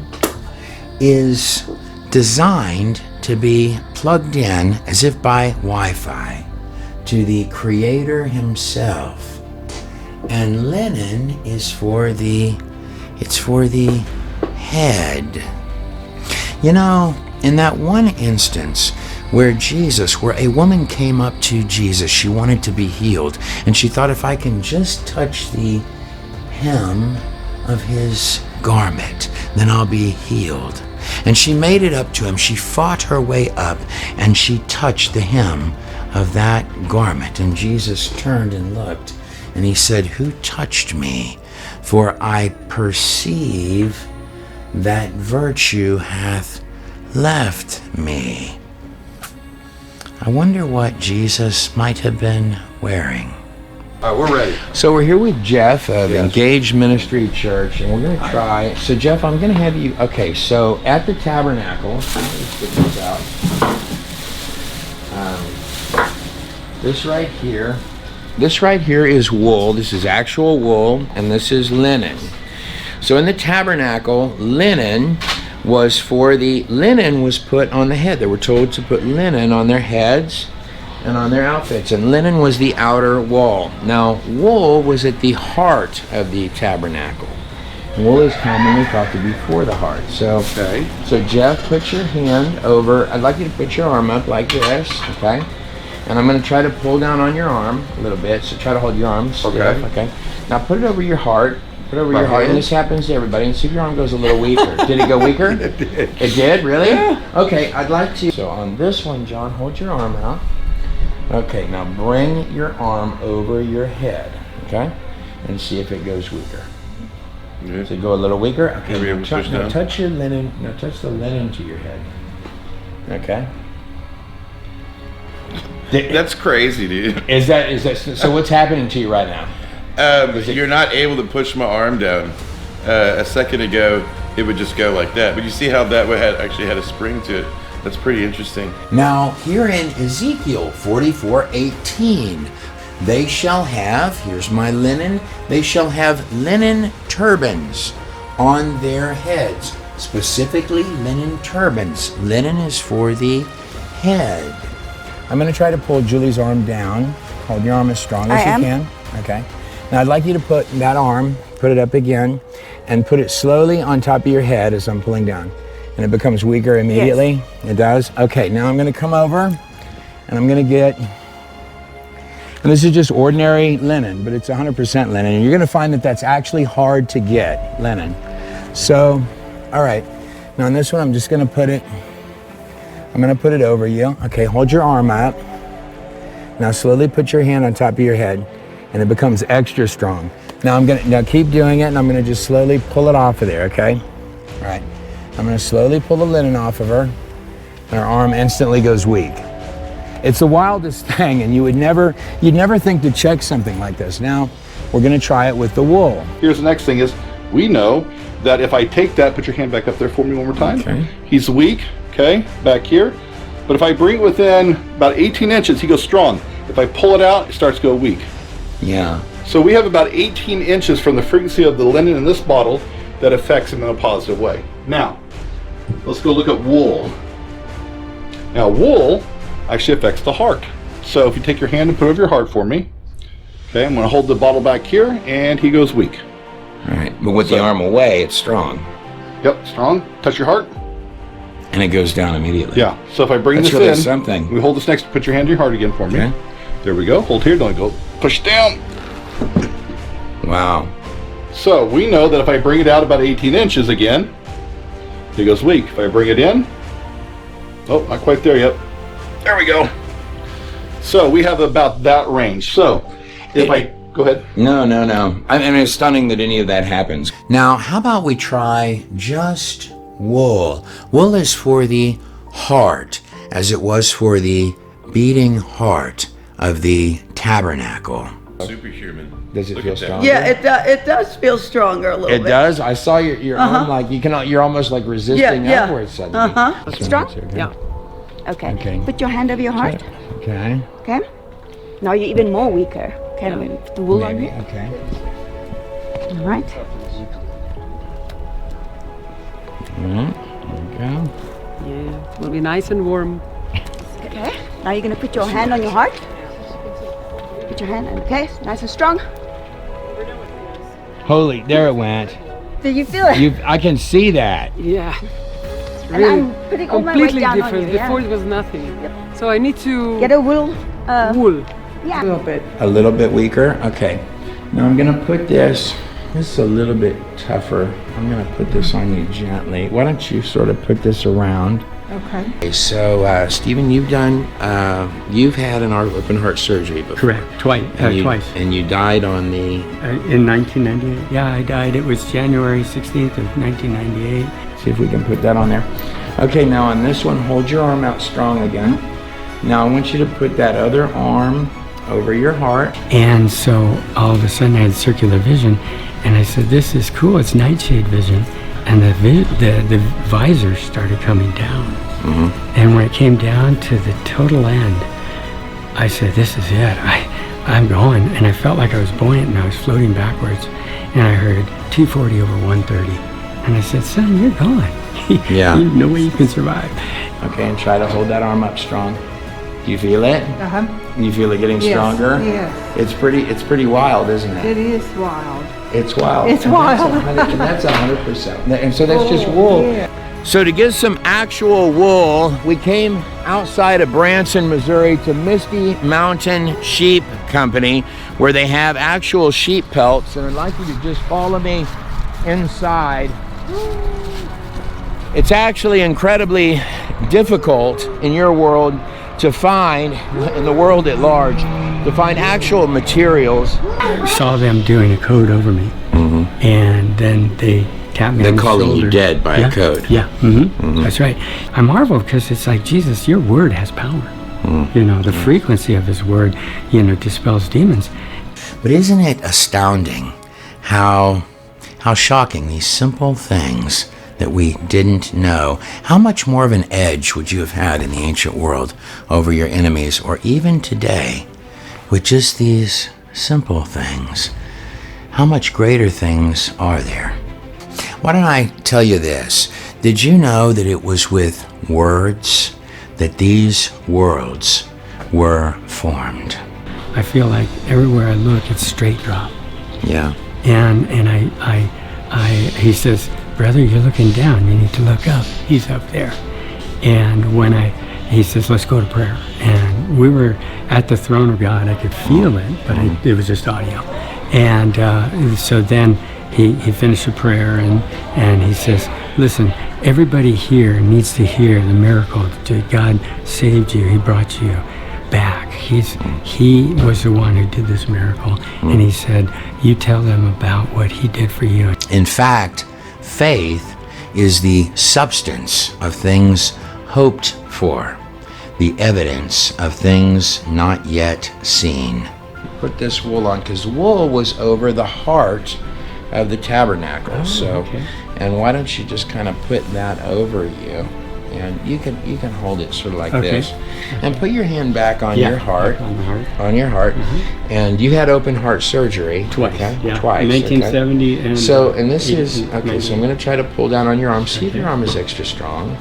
is designed to be plugged in as if by Wi-Fi to the Creator himself. And linen is for the head. You know, in that one instance where a woman came up to Jesus, she wanted to be healed, and she thought, if I can just touch the hem of his garment, then I'll be healed. And she made it up to him. She fought her way up, and she touched the hem of that garment. And Jesus turned and looked, and he said, "Who touched me? For I perceive that virtue hath left me." I wonder what Jesus might have been wearing. All right, we're ready. So we're here with Jeff of Yes. Engaged Ministry Church, and we're going to try. So Jeff, I'm going to have you. Okay, so at the Tabernacle, let's get this out. This right here. This right here is wool. This is actual wool, and this is linen. So in the Tabernacle, linen was put on the head. They were told to put linen on their heads and on their outfits, and linen was the outer wall. Now, wool was at the heart of the Tabernacle. Wool is commonly thought to be for the heart. So, Okay. So Jeff, put your hand over. I'd like you to put your arm up like this, okay? And I'm going to try to pull down on your arm a little bit. So try to hold your arm stiff, okay? Now put it over your heart. Put it over your heart. And this happens to everybody. And see if your arm goes a little weaker. Did it go weaker? It did. It did? Really? Yeah. Okay, I'd like to. So on this one, John, hold your arm out. Okay, now bring your arm over your head, okay? And see if it goes weaker. Yeah. Does it go a little weaker? Okay, Maybe now, I'm pushed down. touch your linen. Now touch the linen to your head. Okay. That's crazy, dude. Is that so? What's happening to you right now? You're not able to push my arm down. A second ago, it would just go like that. But you see how that actually had a spring to it. That's pretty interesting. Now here in Ezekiel 44:18, they shall have. Here's my linen. They shall have linen turbans on their heads. Specifically, linen turbans. Linen is for the head. I'm going to try to pull Julie's arm down. Hold your arm as strong as you can. Okay. Now I'd like you to put that arm, put it up again, and put it slowly on top of your head as I'm pulling down. And it becomes weaker immediately? Yes. It does? Okay, now I'm going to come over, and I'm going to get, and this is just ordinary linen, but it's 100% linen. And you're going to find that that's actually hard to get, linen. So, all right. Now on this one, I'm just going to put it, I'm going to put it over you. Okay, hold your arm up. Now slowly put your hand on top of your head, and it becomes extra strong. Now keep doing it, and I'm going to just slowly pull it off of there, okay? All right. I'm going to slowly pull the linen off of her, and her arm instantly goes weak. It's the wildest thing, and you'd never think to check something like this. Now, we're going to try it with the wool. Here's the next thing is, we know that if I take that, put your hand back up there for me one more time. Okay. He's weak, okay, back here. But if I bring it within about 18 inches, he goes strong. If I pull it out, it starts to go weak. Yeah. So we have about 18 inches from the frequency of the linen in this bottle that affects him in a positive way. Now, let's go look at wool. Now, wool actually affects the heart. So if you take your hand and put it over your heart for me. Okay, I'm going to hold the bottle back here, and he goes weak. All right, but with the arm away, it's strong. Yep, strong. Touch your heart. And it goes down immediately. Yeah, so if I bring That's this really in, something. we hold this next, put your hand to your heart again for me. Okay. There we go. Hold here, don't go. Push down. Wow. So we know that if I bring it out about 18 inches again, it goes weak. If I bring it in, oh, not quite there yet. There we go. So we have about that range. So if go ahead. No. I mean, it's stunning that any of that happens. Now, how about we try just wool? Wool is for the heart, as it was for the beating heart of the tabernacle. Superhuman. Does it Look feel at that. stronger? Yeah, it does feel stronger a little It bit. does? I saw your arm like, you're almost like resisting Yeah. upwards suddenly. Strong? Okay. Yeah. Okay. Okay. Put your hand over your heart. Okay. Okay. Now you're even more weaker. Okay. Let me put the wool on Maybe. you. Okay. All right. There we go. Yeah, will be nice and warm. Okay. Now you're gonna put your hand on your heart. Put your hand. Okay. Nice and strong. Holy, there it went. Do you feel it? I can see that. Yeah. It's And really I'm putting all my weight completely down different. on you. Before Yeah. it was nothing. So I need to Get a wool. wool. Yeah. A little bit weaker. Okay. Now I'm gonna put this. This is a little bit tougher. I'm gonna put this on you gently. Why don't you sort of put this around? Okay. So, Stephen, you've had an open heart surgery before. Correct, twice. And you died on the. In 1998. Yeah, I died. It was January 16th of 1998. See if we can put that on there. Okay, now on this one, hold your arm out strong again. Now I want you to put that other arm over your heart. And so all of a sudden I had circular vision, and I said, this is cool, it's nightshade vision. And the visor started coming down. And when it came down to the total end, I said, this is it, I'm going. And I felt like I was buoyant and I was floating backwards. And I heard 240 over 130. And I said, son, you're going. Yeah. There's no way you can survive. Okay, and try to hold that arm up strong. Do you feel it? Uh-huh. You feel it getting Yes, stronger? yes. It's pretty wild, isn't it? It is wild. It's wild. It's And wild. That's 100%. And so that's just wool. Yeah. So to get some actual wool, we came outside of Branson, Missouri to Misty Mountain Sheep Company, where they have actual sheep pelts. And I'd like you to just follow me inside. It's actually incredibly difficult in your world to find, in the world at large, to find actual materials. Saw them doing a code over me, and then they tapped me They're on the calling you shoulder. dead by a code. Yeah, that's right. I marvel because it's like, Jesus, your word has power. You know, the frequency of his word, dispels demons. But isn't it astounding how shocking these simple things that we didn't know? How much more of an edge would you have had in the ancient world over your enemies, or even today, with just these simple things? How much greater things are there? Why don't I tell you this? Did you know that it was with words that these worlds were formed? I feel like everywhere I look, it's straight drop. Yeah. And he says, brother, you're looking down. You need to look up. He's up there. And he says, let's go to prayer. And we were at the throne of God. I could feel it, but it was just audio. And so then he finished the prayer, and he says, listen, everybody here needs to hear the miracle that God saved you. He brought you back. He was the one who did this miracle. And he said, you tell them about what he did for you. In fact, faith is the substance of things hoped for, the evidence of things not yet seen. Put this wool on, because wool was over the heart of the tabernacle. And why don't you just kind of put that over you, and you can hold it sort of like this, and put your hand back on your heart, on your heart. And you had open heart surgery Twice. Twice. In 1970 and and this is okay. So I'm going to try to pull down on your arm. See if your arm is extra strong.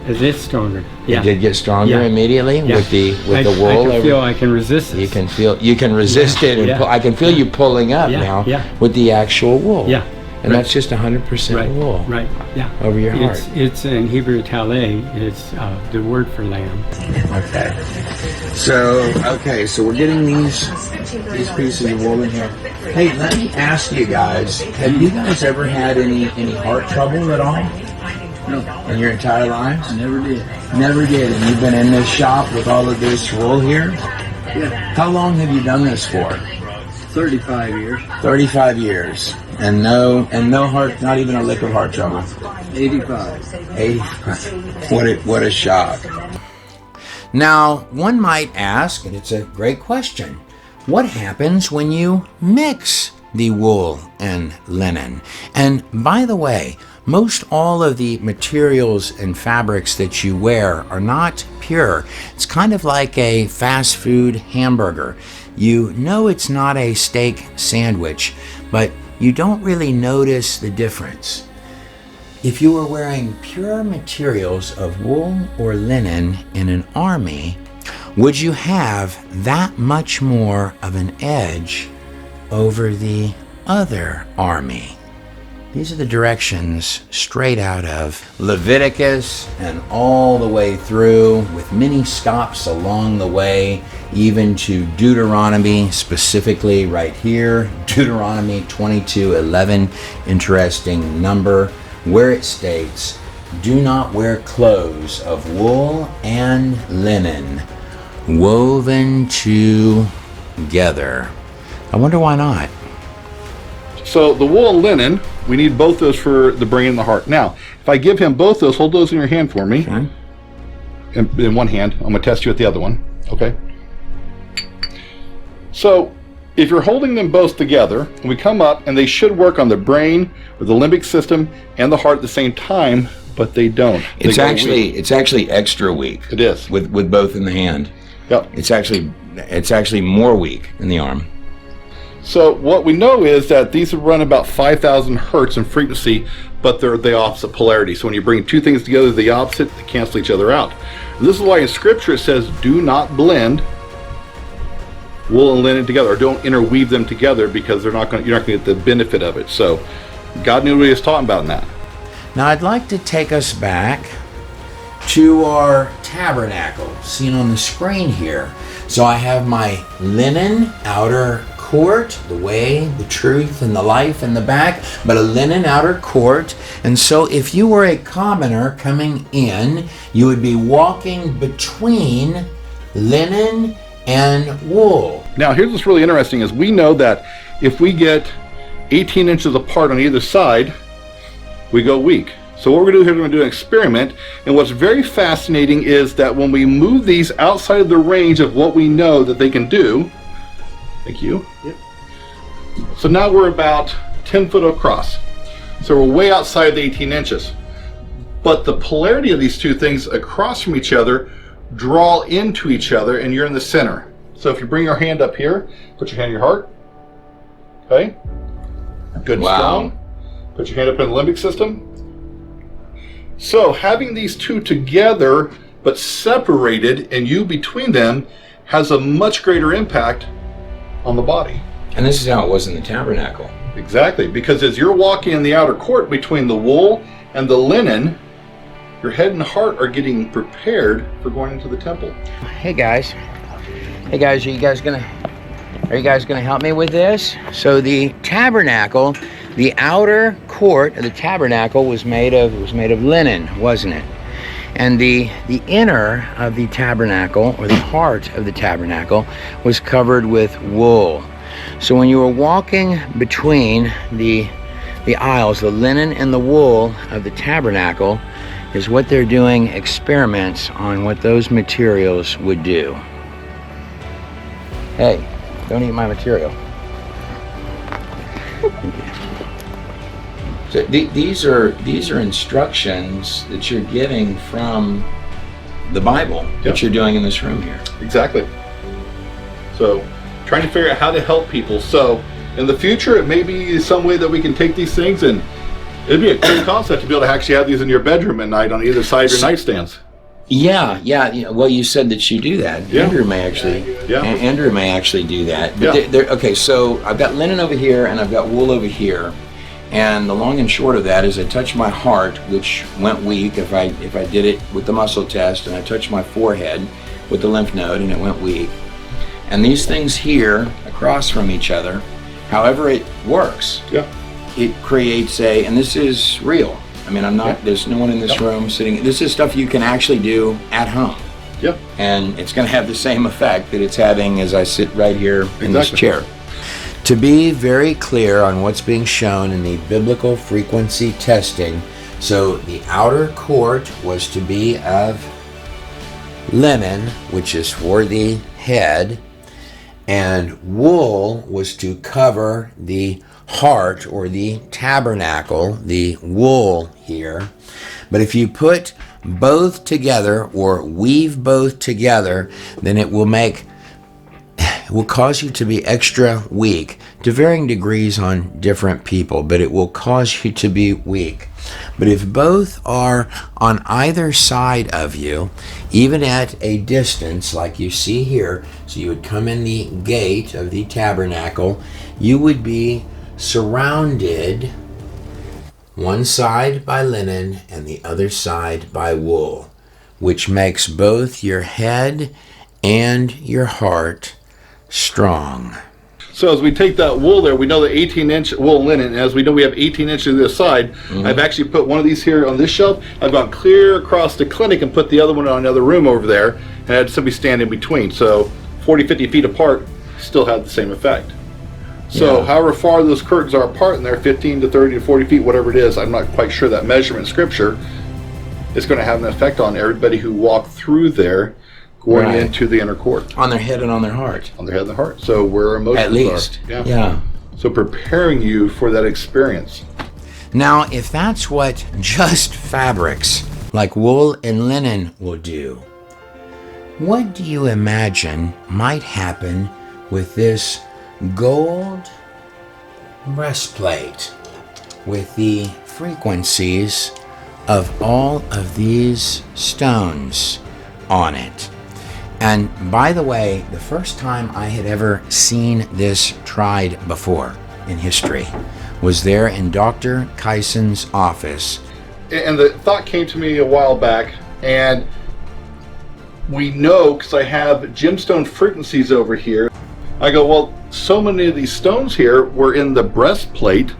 Is it stronger? It did get stronger immediately with the wool. I can feel I can resist it. You can resist it, and I can feel you pulling up now with the actual wool. And that's just 100% wool. Right. Yeah. Over your heart. It's in Hebrew taleh. It's the word for lamb. Okay. So we're getting these pieces of wool in here. Hey, let me ask you guys: have you guys ever had any heart trouble at all? No. In your entire lives? Never did. Never did. And you've been in this shop with all of this wool here? Yeah. How long have you done this for? 35 years. 35 years. And no heart, not even a lick of heart trouble. 85. 85. What a shock. Now, one might ask, and it's a great question, what happens when you mix the wool and linen? And by the way, most all of the materials and fabrics that you wear are not pure. It's kind of like a fast food hamburger. You know it's not a steak sandwich, but you don't really notice the difference. If you were wearing pure materials of wool or linen in an army, would you have that much more of an edge over the other army? These are the directions straight out of Leviticus and all the way through, with many stops along the way, even to Deuteronomy, specifically right here, Deuteronomy 22:11, interesting number, where it states, "Do not wear clothes of wool and linen, woven together." I wonder why not. So the wool and linen, we need both those for the brain and the heart. Now, if I give him both those, hold those in your hand for me. In one hand. I'm going to test you with the other one. Okay. So if you're holding them both together, we come up and they should work on the brain or the limbic system and the heart at the same time, but they don't. It's actually extra weak. It is. With both in the hand. Yep. It's actually more weak in the arm. So what we know is that these run about 5,000 hertz in frequency, but they're the opposite polarity. So when you bring two things together, the opposite, they cancel each other out. And this is why in Scripture it says, do not blend wool and linen together, or don't interweave them together, because you're not going to get the benefit of it. So God knew what he was talking about in that. Now I'd like to take us back to our tabernacle seen on the screen here. So I have my linen outer court, the way, the truth, and the life in the back, but a linen outer court. And so if you were a commoner coming in, you would be walking between linen and wool. Now here's what's really interesting is we know that if we get 18 inches apart on either side, we go weak. So what we're going to do here, we're going to do an experiment, and what's very fascinating is that when we move these outside of the range of what we know that they can do, thank you. Yep. So now we're about 10 foot across. So we're way outside the 18 inches. But the polarity of these two things across from each other draw into each other, and you're in the center. So if you bring your hand up here, put your hand in your heart. Okay? Good and strong. Put your hand up in the limbic system. So having these two together but separated and you between them has a much greater impact on the body. And this is how it was in the tabernacle. Exactly, because as you're walking in the outer court between the wool and the linen, your head and heart are getting prepared for going into the temple. Hey guys, are you guys gonna help me with this? So the tabernacle, the outer court of the tabernacle was made of linen, wasn't it? And the inner of the tabernacle, or the heart of the tabernacle, was covered with wool. So when you were walking between the aisles, the linen and the wool of the tabernacle is what they're doing experiments on what those materials would do. Hey, don't eat my material. So these are instructions that you're getting from the Bible that you're doing in this room here. Exactly. So trying to figure out how to help people. So in the future, it may be some way that we can take these things, and it'd be a cool concept to be able to actually have these in your bedroom at night on either side of your nightstands. Yeah. Well, you said that you do that. Yeah. Andrew may actually do that. But okay, so I've got linen over here and I've got wool over here. And the long and short of that is I touched my heart, which went weak if I did it with the muscle test, and I touched my forehead with the lymph node and it went weak. And these things here across from each other, however it works, it creates and this is real. I mean, there's no one in this room sitting. This is stuff you can actually do at home. Yep. And it's going to have the same effect that it's having as I sit right here in this chair. To be very clear on what's being shown in the biblical frequency testing, so the outer court was to be of linen, which is for the head, and wool was to cover the heart or the tabernacle, the wool here. But if you put both together or weave both together, then it will cause you to be extra weak to varying degrees on different people, but it will cause you to be weak. But if both are on either side of you, even at a distance like you see here, so you would come in the gate of the tabernacle, you would be surrounded one side by linen and the other side by wool, which makes both your head and your heart strong. So as we take that wool there, we know the 18-inch wool linen, and as we know we have 18 inches to this side. I've actually put one of these here on this shelf. I've gone clear across the clinic and put the other one on another room over there, and I had somebody stand in between. So 40, 50 feet apart still have the same effect. So however far those curtains are apart, and they're 15 to 30 to 40 feet, whatever it is, I'm not quite sure that measurement in Scripture, is going to have an effect on everybody who walked through there going Right. into the inner court. On their head and on their heart. On their head and the heart. So where emotions At least. are. Yeah. So preparing you for that experience. Now, if that's what just fabrics like wool and linen will do, what do you imagine might happen with this gold breastplate with the frequencies of all of these stones on it? And by the way, the first time I had ever seen this tried before in history was there in Dr. Kyson's office. And the thought came to me a while back, and we know, because I have gemstone frequencies over here, I go, well, so many of these stones here were in the breastplate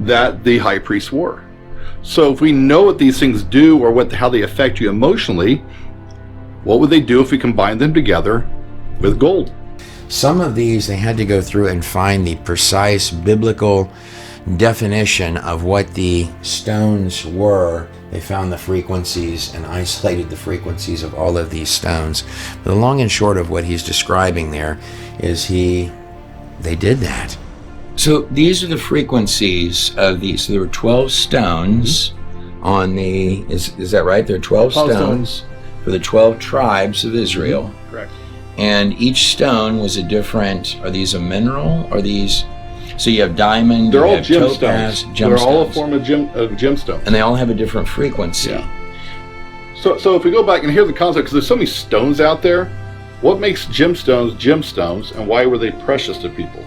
that the high priest wore. So if we know what these things do or how they affect you emotionally, what would they do if we combine them together with gold? Some of these they had to go through and find the precise biblical definition of what the stones were. They found the frequencies and isolated the frequencies of all of these stones. But the long and short of what he's describing there is they did that. So these are the frequencies of these. So there were 12 stones on the, is that right? There are 12 stones for the 12 tribes of Israel. Correct. And each stone was a different, are these a mineral? Are these, so you have diamond, They're you all have topaz, gemstones. They're all a gemstones. form of gemstone. And they all have a different frequency. Yeah. So if we go back and hear the concept, because there's so many stones out there, what makes gemstones, and why were they precious to people?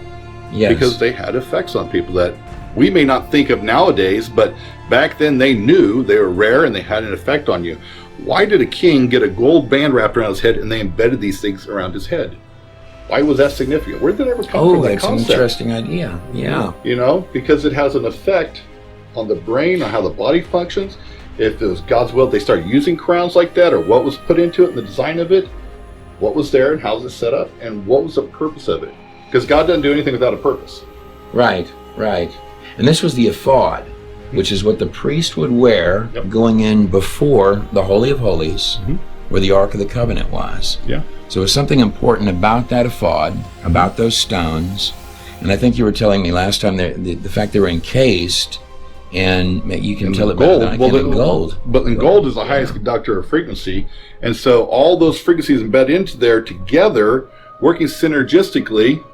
Yes. Because they had effects on people that we may not think of nowadays, but back then they knew they were rare and they had an effect on you. Why did a king get a gold band wrapped around his head and they embedded these things around his head? Why was that significant? Where did it ever come from? Oh, That that's an concept? interesting idea. Yeah. You know, because it has an effect on the brain, on how the body functions. If it was God's will, they start using crowns like that, or what was put into it, and the design of it, what was there, and how was it set up, and what was the purpose of it? Because God doesn't do anything without a purpose. Right, right. And this was the ephod, which is what the priest would wear going in before the Holy of Holies, where the Ark of the Covenant was. Yeah. So there's something important about that ephod, about those stones. And I think you were telling me last time the fact they were encased, and you can tell it better than I can in gold. But in gold is the highest conductor of frequency. And so all those frequencies embedded into there together, working synergistically,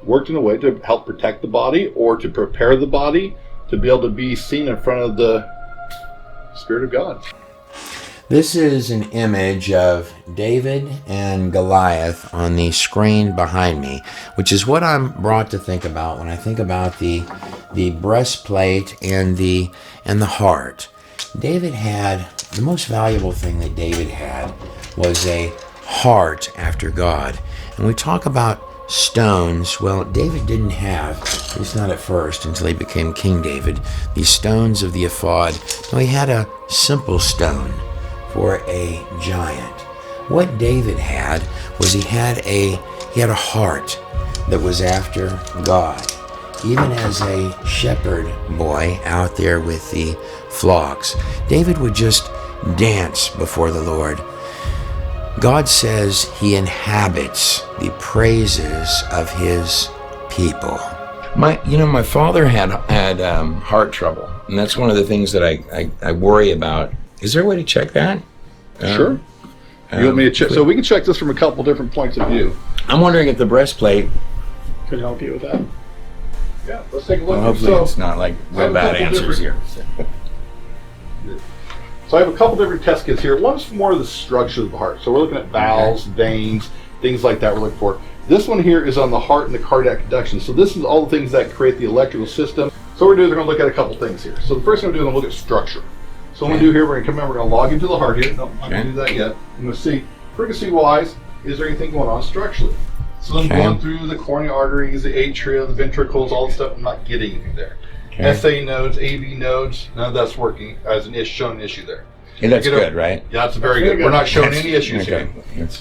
worked in a way to help protect the body or to prepare the body to be able to be seen in front of the Spirit of God. This is an image of David and Goliath on the screen behind me, which is what I'm brought to think about when I think about the breastplate and the heart. David had, the most valuable thing that David had was a heart after God. And we talk about stones. Well, David didn't have, at least not at first until he became King David, these stones of the ephod. No, he had a simple stone for a giant. What David had was he had a heart that was after God. Even as a shepherd boy out there with the flocks, David would just dance before the Lord. God says he inhabits the praises of his people. My father had heart trouble, and that's one of the things that I worry about. Is there a way to check that? Sure. You want me to check? So we can check this from a couple different points of view. I'm wondering if the breastplate Could help you with that. Yeah, let's take a look. Well, hopefully it's not like real bad answers here. So I have a couple different test kits here. One's more of the structure of the heart. So we're looking at valves, veins, things like that we're looking for. This one here is on the heart and the cardiac conduction. So this is all the things that create the electrical system. So what we're doing is we're going to look at a couple things here. So the first thing we're doing is look at structure. So what we're going to do here, we're going to come in, we're going to log into the heart here. No, I'm not going to do that yet. I'm going to see, frequency-wise, is there anything going on structurally? So I'm going through the coronary arteries, the atria, the ventricles, all the stuff. I'm not getting anything there. SA nodes, AV nodes, none of that's working as an showing an issue there. Yeah, that's good, right? Yeah, that's very good. We're not showing any issues here.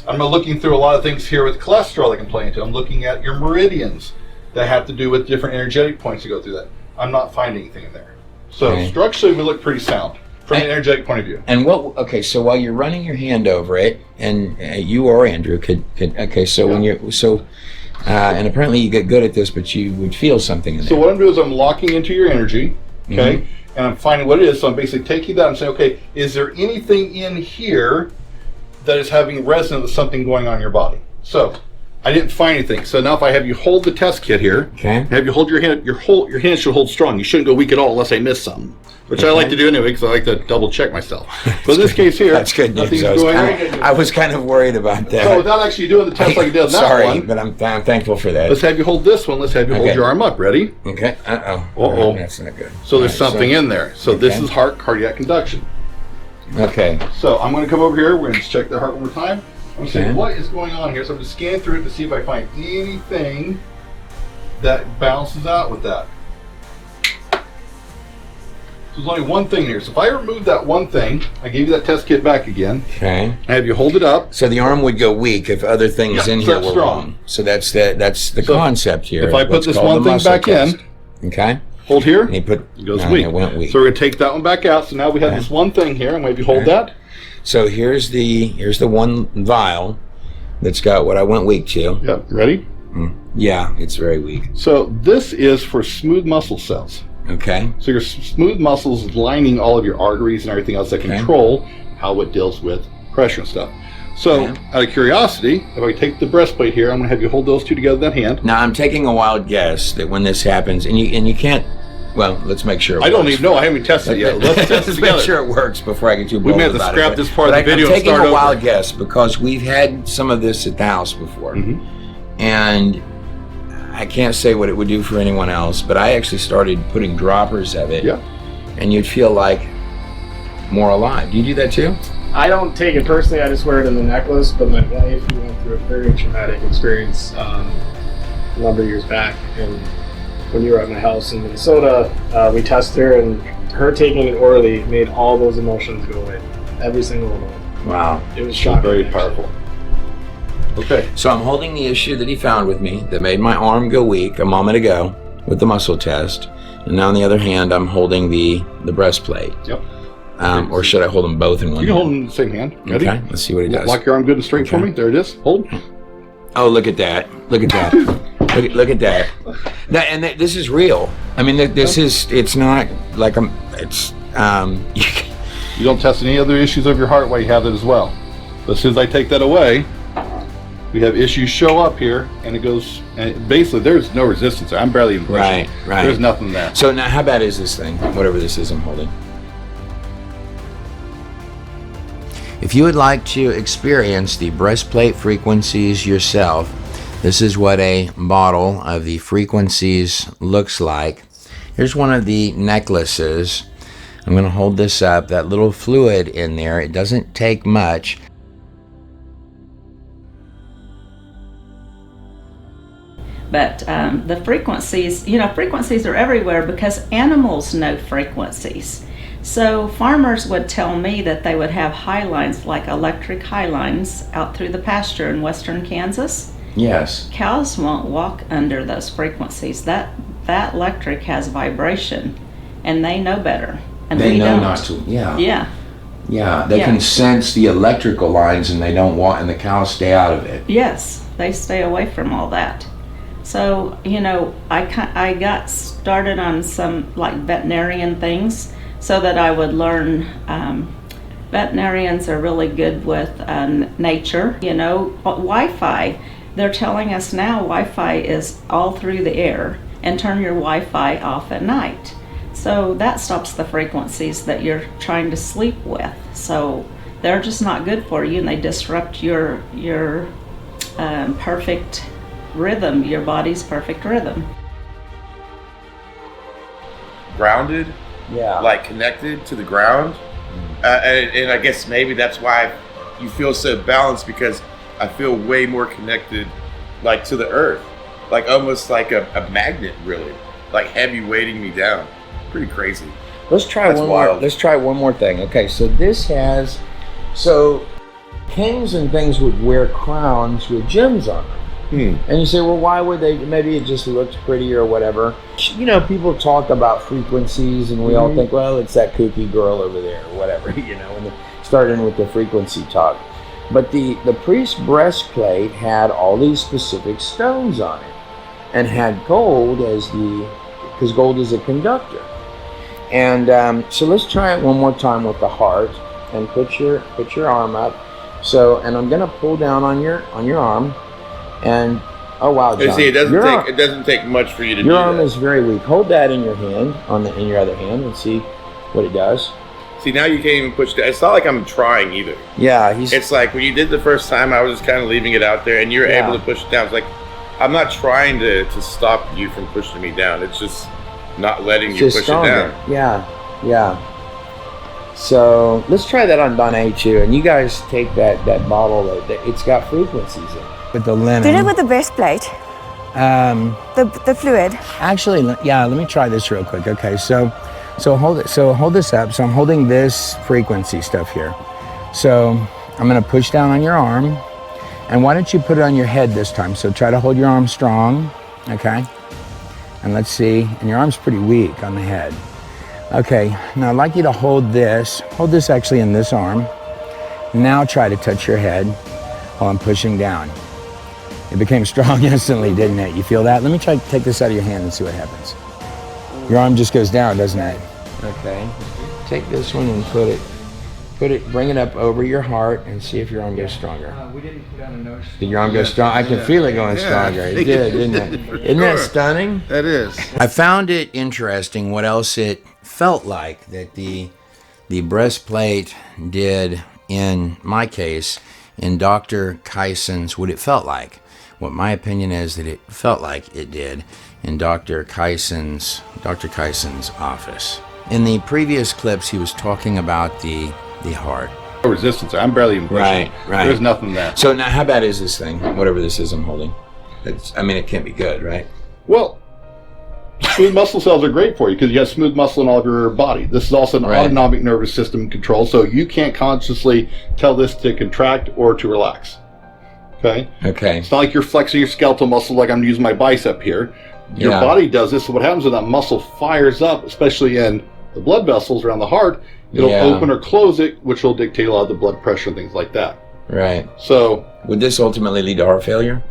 I'm looking through a lot of things here with cholesterol that can play into. I'm looking at your meridians that have to do with different energetic points to go through that. I'm not finding anything in there. So structurally, we look pretty sound. from an energetic point of view. And okay, so while you're running your hand over it, and you or Andrew could okay, so when you're, and apparently you get good at this, but you would feel something in there. So what I'm doing is I'm locking into your energy, okay, and I'm finding what it is. So I'm basically taking that and saying, okay, is there anything in here that is having resonance with something going on in your body? So I didn't find anything. So now if I have you hold the test kit here, okay, have you hold your hand, your hand should hold strong. You shouldn't go weak at all unless I miss something, which I like to do anyway because I like to double check myself. But in this case here, that's good news. I was kind of worried about that. So without actually doing the test like you did on that sorry, one, but I'm thankful for that. Let's have you hold this one. Let's have you hold your arm up. Ready? Okay. Uh-oh. That's not good. So there's something in there. So this is heart cardiac conduction. Okay. So I'm going to come over here. We're going to just check the heart one more time. I'm going to say, what is going on here? So I'm going to scan through it to see if I find anything that balances out with that. So there's only one thing here. So if I remove that one thing, I gave you that test kit back again. Okay. I have you hold it up. So the arm would go weak if other things in here were strong. wrong. So that's the concept here. If I put this one thing back in, okay. Hold here. And it goes weak. It went weak. So we're going to take that one back out. So now we have this one thing here. I'm going to have you hold that. So here's the one vial that's got what I went weak to. Yep. Ready? Yeah, it's very weak. So this is for smooth muscle cells. Okay. So your smooth muscles lining all of your arteries and everything else that control how it deals with pressure and stuff. So out of curiosity, if I take the breastplate here, I'm going to have you hold those two together in that hand. Now I'm taking a wild guess that when this happens, and you can't. Well, let's make sure. I don't even know. I haven't tested it yet. Let's test it together. Make sure it works before I get too bold about it. We may have to scrap this part of the video I'm and start taking a over. wild guess because we've had some of this at the house before, and I can't say what it would do for anyone else, but I actually started putting droppers of it, and you'd feel like more alive. Do you do that too? I don't take it personally. I just wear it in the necklace. But my wife, who went through a very traumatic experience a number of years back, and when you were at my house in Minnesota, we tested her, and her taking it orally made all those emotions go away. Every single one of them. Wow. It was shocking. Very powerful. Okay. So I'm holding the issue that he found with me that made my arm go weak a moment ago with the muscle test. And now on the other hand, I'm holding the breastplate. Yep. Or should I hold them both in one hand? You can hold them in the same hand. Ready? Okay, let's see what he does. Lock your arm good and straight for me. There it is. Hold. Oh, look at that. Look at that. look at that. This is real. I mean, it's not like you don't test any other issues of your heart while you have it as well. But as soon as I take that away, we have issues show up here, and it goes, and basically there's no resistance there. I'm barely even pushing. Right. There's nothing there. So now how bad is this thing? Whatever this is I'm holding. If you would like to experience the breastplate frequencies yourself, this is what a bottle of the frequencies looks like. Here's one of the necklaces. I'm going to hold this up. That little fluid in there, it doesn't take much. But the frequencies, frequencies are everywhere because animals know frequencies. So farmers would tell me that they would have high lines, like electric high lines, out through the pasture in western Kansas. Yes. Cows won't walk under those frequencies. That electric has vibration, and they know better. And they know don't. not to. Yeah. Yeah. Yeah. They can sense the electrical lines, and they don't want, and the cows stay out of it. Yes, they stay away from all that. So I got started on some like veterinarian things, so that I would learn. Veterinarians are really good with nature. Wi-Fi. They're telling us now Wi-Fi is all through the air, and turn your Wi-Fi off at night. So that stops the frequencies that you're trying to sleep with. So they're just not good for you, and they disrupt your perfect rhythm, your body's perfect rhythm. Grounded. Yeah. Like connected to the ground. And I guess maybe that's why you feel so balanced, because I feel way more connected like to the earth. Like almost like a magnet, really. Like heavy weighting me down. Pretty crazy. Let's try That's one wild. more. Let's try one more thing. Okay, so this has, kings and things would wear crowns with gems on them. And you say, well, why would they? Maybe it just looks pretty or whatever. You know, people talk about frequencies, and we all think, well, it's that kooky girl over there or whatever, you know, and starting with the frequency talk. But the priest breastplate had all these specific stones on it, and had gold because gold is a conductor. And so let's try it one more time with the heart, and put your arm up. So, and I'm gonna pull down on your arm. And oh wow, John, see, it doesn't take much for you to do that. Your arm is very weak. Hold that in your hand, in your other hand, and see what it does. See, now you can't even push it. It's not like I'm trying either. Yeah, it's like when you did the first time, I was just kind of leaving it out there, and you're able to push it down. It's like I'm not trying to stop you from pushing me down. It's just not letting you push stronger. it down. Yeah. So let's try that on Don A too. And you guys take that bottle it's got frequencies in it. With the linen. Did it with the breastplate? The fluid. Actually, yeah. Let me try this real quick. Okay, so hold it. So hold this up. So I'm holding this frequency stuff here. So I'm gonna push down on your arm, and why don't you put it on your head this time? So try to hold your arm strong. Okay. And let's see. And your arm's pretty weak on the head. Okay. Now I'd like you to hold this. Hold this actually in this arm. Now try to touch your head while I'm pushing down. It became strong instantly, didn't it? You feel that? Let me try to take this out of your hand and see what happens. Your arm just goes down, doesn't it? Okay. Take this one and bring it up over your heart and see if your arm goes stronger. We didn't put on a nose. Did your arm go strong? I can feel it going stronger. It did, didn't it? Isn't that stunning? That is. I found it interesting what else it felt like that the breastplate did in my case, in Dr. Kyson's, what it felt like. What my opinion is that it felt like it did in Dr. Kyson's office. In the previous clips, he was talking about the heart. No resistance. I'm barely even pushing. Right. There's nothing there. So now, how bad is this thing? Whatever this is I'm holding. It can't be good, right? Well, smooth muscle cells are great for you because you have smooth muscle in all of your body. This is also an autonomic nervous system control, so you can't consciously tell this to contract or to relax. Okay? It's not like you're flexing your skeletal muscle like I'm using my bicep here. Your body does this, so what happens when that muscle fires up, especially in the blood vessels around the heart, it'll open or close it, which will dictate a lot of the blood pressure and things like that. Right. So, would this ultimately lead to heart failure?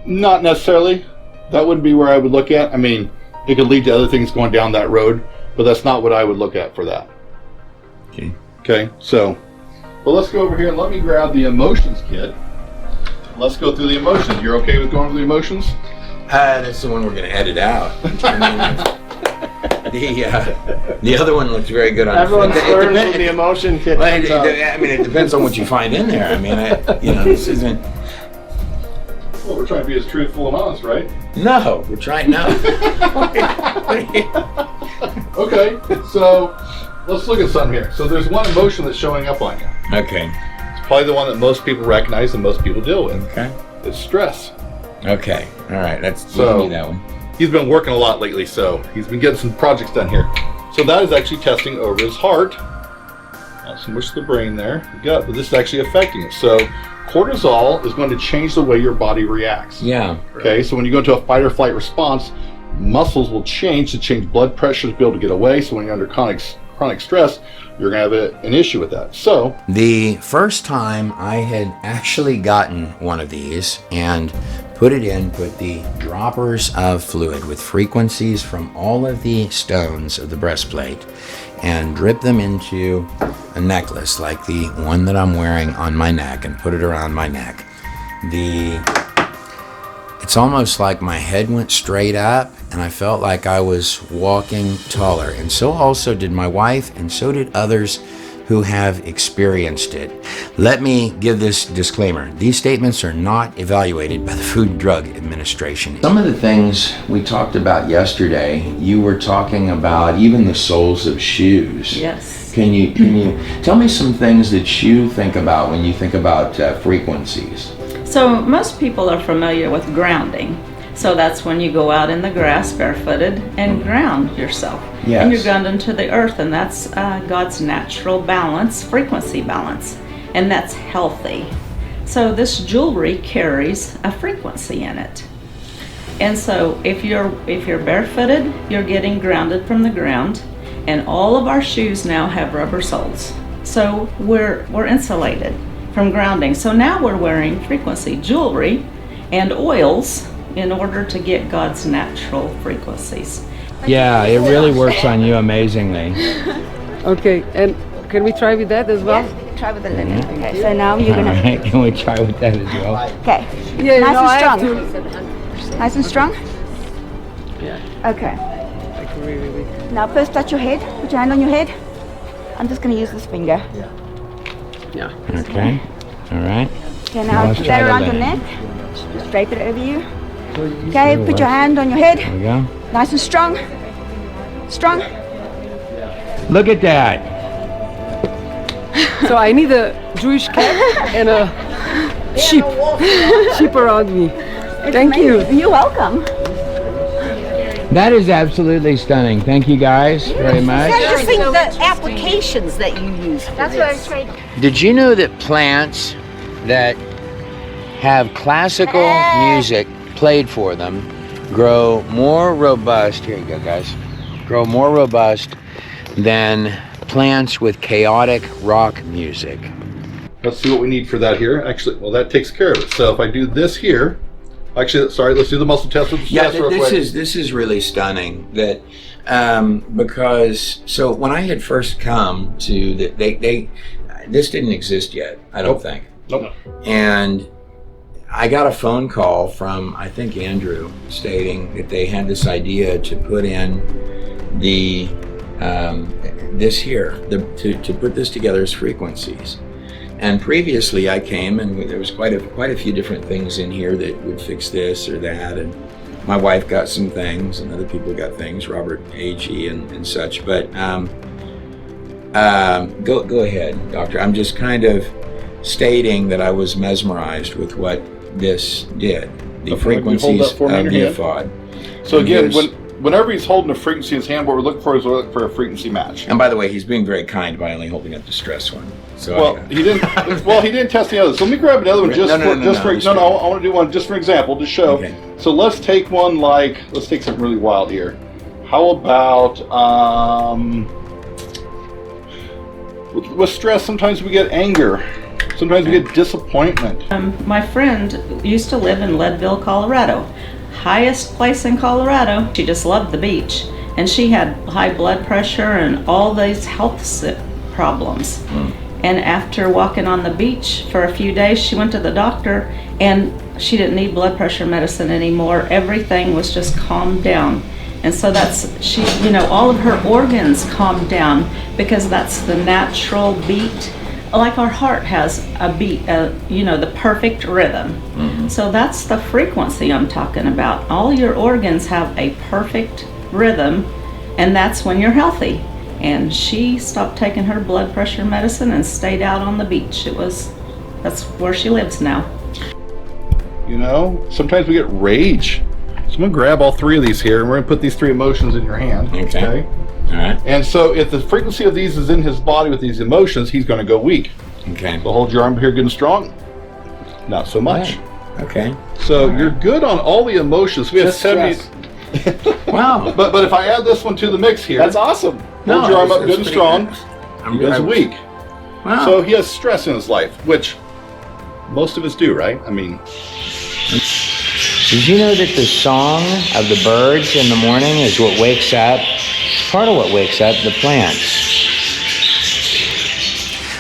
Not necessarily. That wouldn't be where I would look at. I mean, it could lead to other things going down that road, but that's not what I would look at for that. Okay, so, well, let's go over here and let me grab the emotions kit. Let's go through the emotions. You're okay with going through the emotions? That's the one we're going to edit out. The other one looks very good on everyone learns when the emotion kit comes out. it depends on what you find in there. This isn't... Well, we're trying to be as truthful and honest, right? No, we're trying now. Okay, so let's look at something here. So there's one emotion that's showing up on you. Okay. It's probably the one that most people recognize and most people deal with. Okay. It's stress. Okay. All right. Give me that one. He's been working a lot lately, so he's been getting some projects done here. So that is actually testing over his heart. Not so much the brain there, the gut, but this is actually affecting it. So cortisol is going to change the way your body reacts. Yeah. Okay, so when you go into a fight or flight response, muscles will change to change blood pressure to be able to get away. So when you're under chronic stress, you're going to have an issue with that. So the first time I had actually gotten one of these and put the droppers of fluid with frequencies from all of the stones of the breastplate and drip them into a necklace like the one that I'm wearing on my neck and put it around my neck. It's almost like my head went straight up and I felt like I was walking taller. And so also did my wife, and so did others who have experienced it. Let me give this disclaimer. These statements are not evaluated by the Food and Drug Administration. Some of the things we talked about yesterday, you were talking about even the soles of shoes. Yes. Can you tell me some things that you think about when you think about frequencies? So most people are familiar with grounding. So that's when you go out in the grass barefooted and ground yourself. Yes. And you're grounded to the earth, and that's God's natural balance, frequency balance, and that's healthy. So this jewelry carries a frequency in it. And so if you're barefooted, you're getting grounded from the ground, and all of our shoes now have rubber soles. So we're insulated from grounding. So now we're wearing frequency jewelry and oils in order to get God's natural frequencies. Yeah, it really works on you amazingly. Okay, and can we try with that as well? Yes, we can try with the linen. Okay, so now you're All gonna. right, can we try with that as well? Okay. Yeah, Nice no, I have and strong. to. Nice and strong. Yeah, Okay. like really weak. Now first touch your head. Put your hand on your head. I'm just gonna use this finger. Yeah. Okay, all right. Okay, now let's put try that the around your linen. neck. Drape it over you. Okay, put your hand on your head. There we go. Nice and strong. Strong. Look at that. So I need a Jewish cat and a sheep. Sheep around me. Thank you. You're welcome. That is absolutely stunning. Thank you guys very much. I just think the applications that you use. That's what I was trying. Did you know that plants that have classical music played for them grow more robust? Here you go, guys. Grow more robust than plants with chaotic rock music. Let's see what we need for that here. Actually, well, that takes care of it. So if I do this here, actually, sorry, let's do the muscle test with the chest real quick. This is really stunning. That because so when I had first come to this didn't exist yet. I don't think. Nope. And I got a phone call from, I think, Andrew, stating that they had this idea to put in the this here, to put this together as frequencies. And previously I came and there was quite a few different things in here that would fix this or that, and my wife got some things and other people got things, Robert A.G. and such. But go ahead, Doctor. I'm just kind of stating that I was mesmerized with what this did. The frequencies of the Ephod. So again, whenever he's holding a frequency in his hand, what we're looking for is for a frequency match. And by the way, he's being very kind by only holding up the stress one. So well, he didn't. Well, he didn't test the others. So let me grab another one I want to do one just for example to show. Okay. So let's take one let's take something really wild here. How about with stress? Sometimes we get anger. Sometimes we get disappointment. My friend used to live in Leadville, Colorado. Highest place in Colorado. She just loved the beach, and she had high blood pressure and all these health problems. And after walking on the beach for a few days, she went to the doctor, and she didn't need blood pressure medicine anymore. Everything was just calmed down. And so all of her organs calmed down because that's the natural beat. Like our heart has a beat, the perfect rhythm. Mm-hmm. So that's the frequency I'm talking about. All your organs have a perfect rhythm, and that's when you're healthy. And she stopped taking her blood pressure medicine and stayed out on the beach. That's where she lives now. Sometimes we get rage. So I'm gonna grab all three of these here, and we're gonna put these three emotions in your hand. Okay. All right. And so if the frequency of these is in his body with these emotions, he's going to go weak. Okay. So hold your arm here good and strong. Not so much. Right. Okay. So you're good on all the emotions. We have 70. Wow. But if I add this one to the mix here. That's awesome. Hold your arm up good and strong. He goes weak. Wow. So he has stress in his life, which most of us do, right? I mean. Did you know that the song of the birds in the morning is what wakes up, part of what wakes up the plants?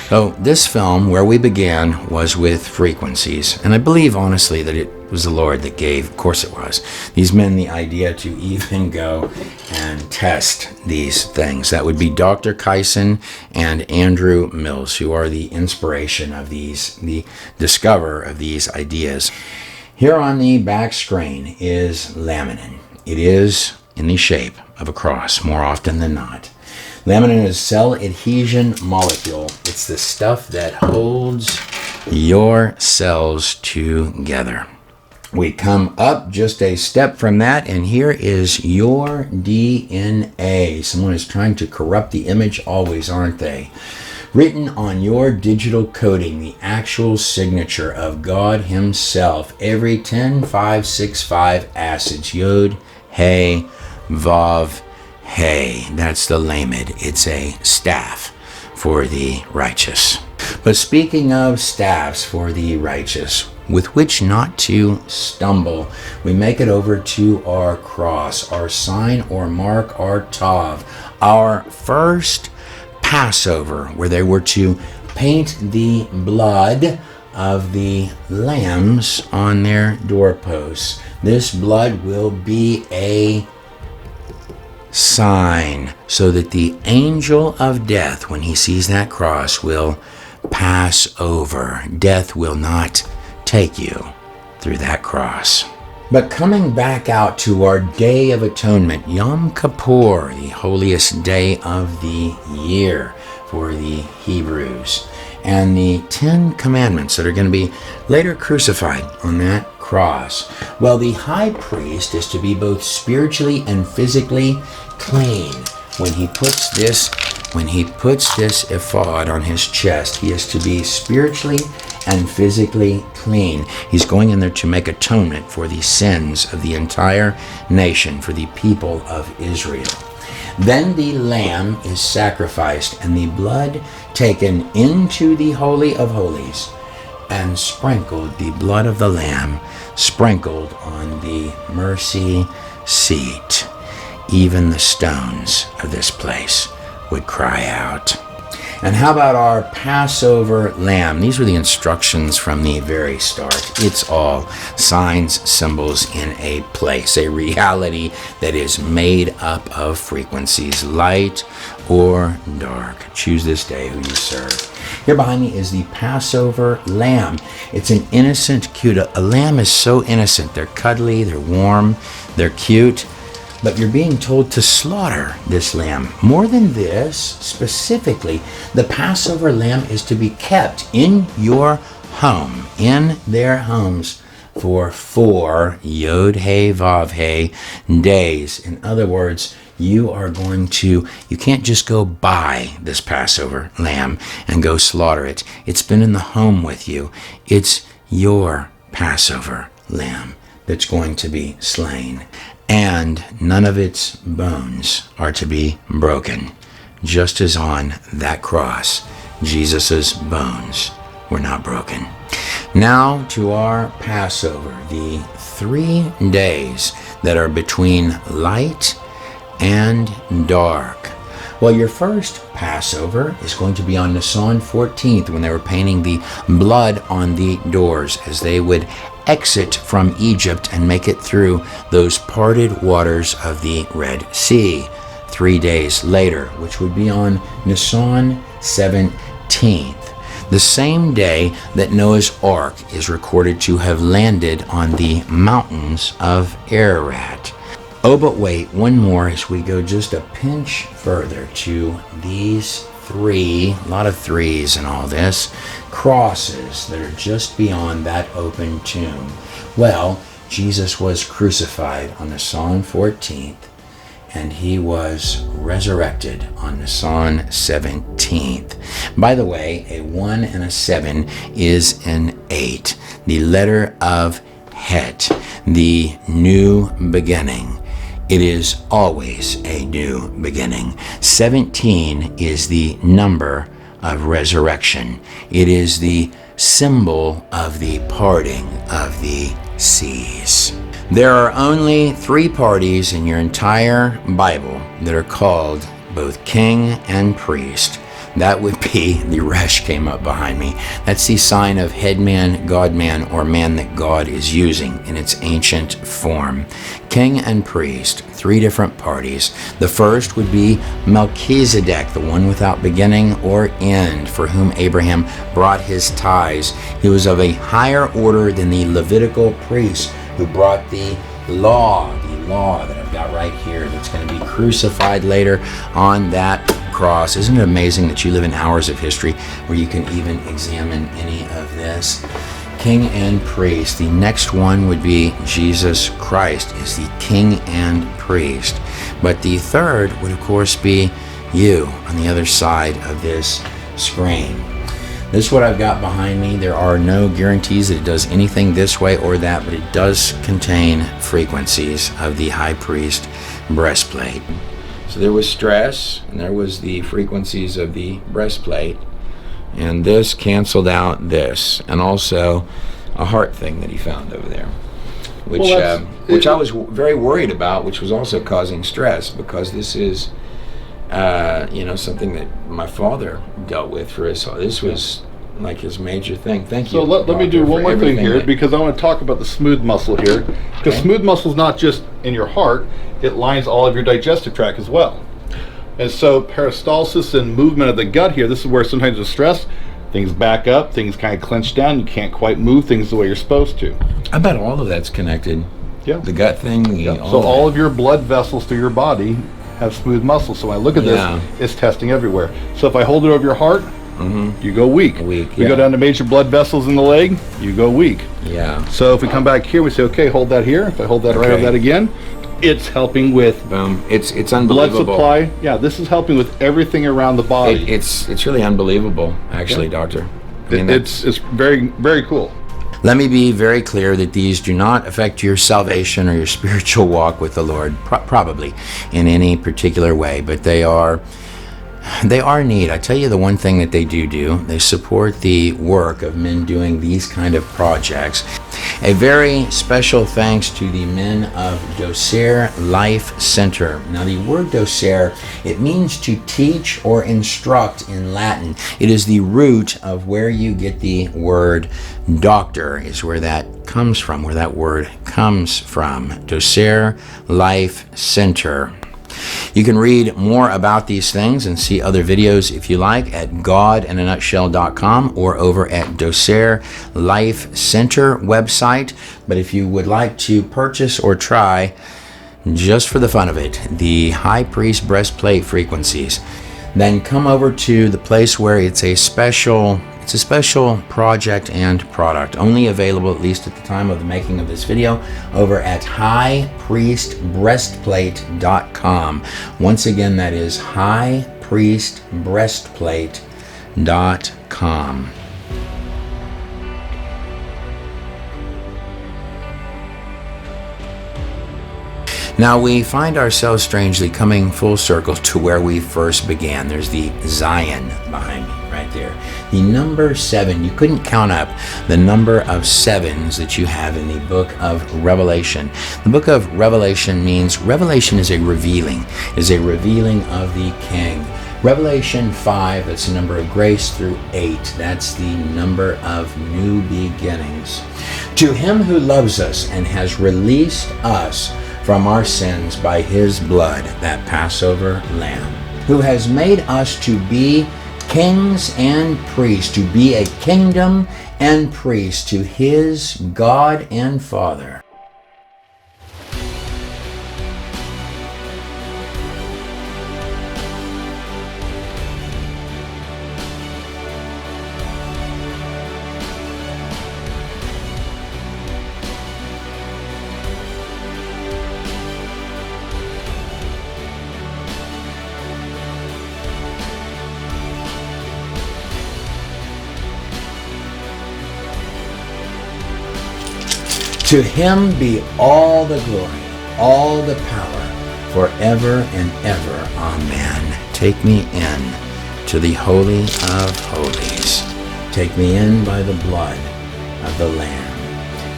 So this film, where we began, was with frequencies. And I believe, honestly, that it was the Lord that gave, of course it was, these men the idea to even go and test these things. That would be Dr. Kyson and Andrew Mills, who are the inspiration of these, the discoverer of these ideas. Here on the back screen is laminin. It is in the shape of a cross, more often than not. Laminin is cell adhesion molecule. It's the stuff that holds your cells together. We come up just a step from that, and here is your DNA. Someone is trying to corrupt the image, always, aren't they? written on your digital coding, the actual signature of God himself, every 10-5-6-5 acids, Yod, Hey, Vav, Hey. That's the lamed. It's a staff for the righteous. But speaking of staffs for the righteous, with which not to stumble, we make it over to our cross, our sign or mark, our tav, our first Passover, where they were to paint the blood of the lambs on their doorposts. This blood will be a sign so that the angel of death, when he sees that cross, will pass over. Death will not take you through that cross. But coming back out to our Day of Atonement, Yom Kippur, the holiest day of the year for the Hebrews, and the 10 commandments that are going to be later crucified on that cross. Well, the high priest is to be both spiritually and physically clean. When he puts this ephod on his chest, he is to be spiritually and physically clean. He's going in there to make atonement for the sins of the entire nation, for the people of Israel. Then the lamb is sacrificed and the blood taken into the Holy of Holies and sprinkled, the blood of the lamb sprinkled on the mercy seat. Even the stones of this place would cry out. And how about our Passover lamb? These were the instructions from the very start. It's all signs, symbols in a place, a reality that is made up of frequencies, light or dark. Choose this day who you serve. Here behind me is the Passover lamb. It's an innocent, cute. A lamb is so innocent. They're cuddly, they're warm, they're cute. But you're being told to slaughter this lamb. More than this, specifically, the Passover lamb is to be kept in your home, in their homes, for 4 Yod He Vav He days. In other words, you can't just go buy this Passover lamb and go slaughter it. It's been in the home with you. It's your Passover lamb that's going to be slain. And none of its bones are to be broken, just as on that cross, Jesus' bones were not broken. Now to our Passover, the 3 days that are between light and dark. Well, your first Passover is going to be on Nisan 14th, when they were painting the blood on the doors as they would exit from Egypt and make it through those parted waters of the Red Sea. 3 days later, which would be on Nisan 17th, the same day that Noah's Ark is recorded to have landed on the mountains of Ararat. Oh, but wait, one more as we go just a pinch further to these 3, a lot of 3s in all this, crosses that are just beyond that open tomb. Well, Jesus was crucified on Nisan 14th, and he was resurrected on Nisan 17th. By the way, a 1 and a 7 is an 8. The letter of Het, the new beginning. It is always a new beginning. 17 is the number of resurrection. It is the symbol of the parting of the seas. There are only 3 parties in your entire Bible that are called both king and priest. That would be, the resh came up behind me. That's the sign of headman, godman, or man that God is using in its ancient form. King and priest, 3 different parties. The first would be Melchizedek, the one without beginning or end, for whom Abraham brought his tithes. He was of a higher order than the Levitical priests who brought the law that I've got right here, that's going to be crucified later on that cross. Isn't it amazing that you live in hours of history where you can even examine any of this? King and priest. The next one would be Jesus Christ is the king and priest. But the third would of course be you on the other side of this screen. This is what I've got behind me. There are no guarantees that it does anything this way or that, but it does contain frequencies of the High Priest Breastplate. So there was stress, and there was the frequencies of the breastplate, and this canceled out this, and also a heart thing that he found over there, which I was very worried about, which was also causing stress, because this is something that my father dealt with for his. This was like his major thing. Thank you. So let me do one more thing here, because I want to talk about the smooth muscle here. Because smooth muscle is not just in your heart, it lines all of your digestive tract as well. And so peristalsis and movement of the gut here, this is where sometimes with stress, things back up, things kind of clench down, you can't quite move things the way you're supposed to. I bet all of that's connected. Yeah. The gut thing. Yeah. All of your blood vessels through your body have smooth muscle. So when I look at this, it's testing everywhere. So if I hold it over your heart, you go weak. We go down to major blood vessels in the leg, you go weak. Yeah. So if we come back here, we say, okay, hold that here. If I hold that right over that again, it's helping with it's unbelievable. Blood supply. Yeah, this is helping with everything around the body. It's really unbelievable, actually, Doctor. I mean, it's very, very cool. Let me be very clear that these do not affect your salvation or your spiritual walk with the Lord, probably in any particular way, but they are neat. I tell you the one thing that they do, they support the work of men doing these kind of projects. A very special thanks to the men of Docer Life Center. Now the word docer, it means to teach or instruct in Latin. It is the root of where you get the word doctor, is where that comes from, where that word comes from. Docer Life Center. You can read more about these things and see other videos if you like at godinanutshell.com or over at Docer Life Center website. But if you would like to purchase or try, just for the fun of it, the High Priest Breastplate frequencies, then come over to the place where it's a special project and product, only available, at least at the time of the making of this video, over at highpriestbreastplate.com. Once again, that is highpriestbreastplate.com. Now we find ourselves strangely coming full circle to where we first began. There's the Zion behind me right there. The number 7, you couldn't count up the number of 7s that you have in the book of Revelation. The book of Revelation means revelation is a revealing of the King. Revelation 5, that's the number of grace, through 8, that's the number of new beginnings. To him who loves us and has released us from our sins by his blood, that Passover Lamb, who has made us to be kings and priests, to be a kingdom and priests to his God and Father. To him be all the glory, all the power, forever and ever. Amen. Take me in to the Holy of Holies. Take me in by the blood of the Lamb.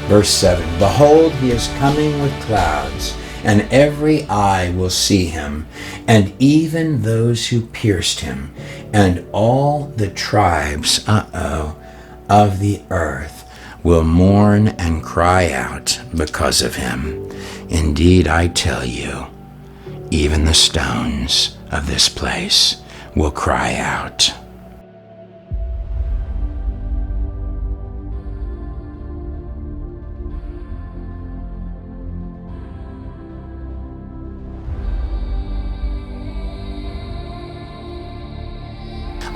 Verse 7, behold, he is coming with clouds, and every eye will see him, and even those who pierced him, and all the tribes, of the earth will mourn and cry out because of him. Indeed, I tell you, even the stones of this place will cry out.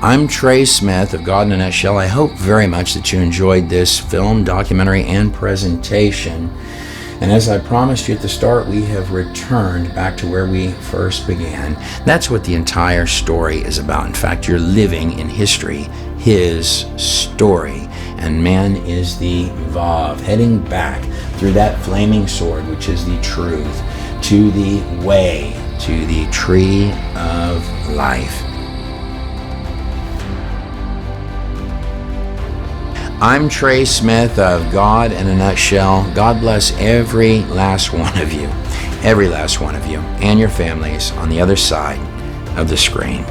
I'm Trey Smith of God in a Nutshell. I hope very much that you enjoyed this film, documentary, and presentation. And as I promised you at the start, we have returned back to where we first began. That's what the entire story is about. In fact, you're living in history, his story. And man is the Vav, heading back through that flaming sword, which is the truth, to the way, to the tree of life. I'm Trey Smith of God in a Nutshell. God bless every last one of you, and your families on the other side of the screen.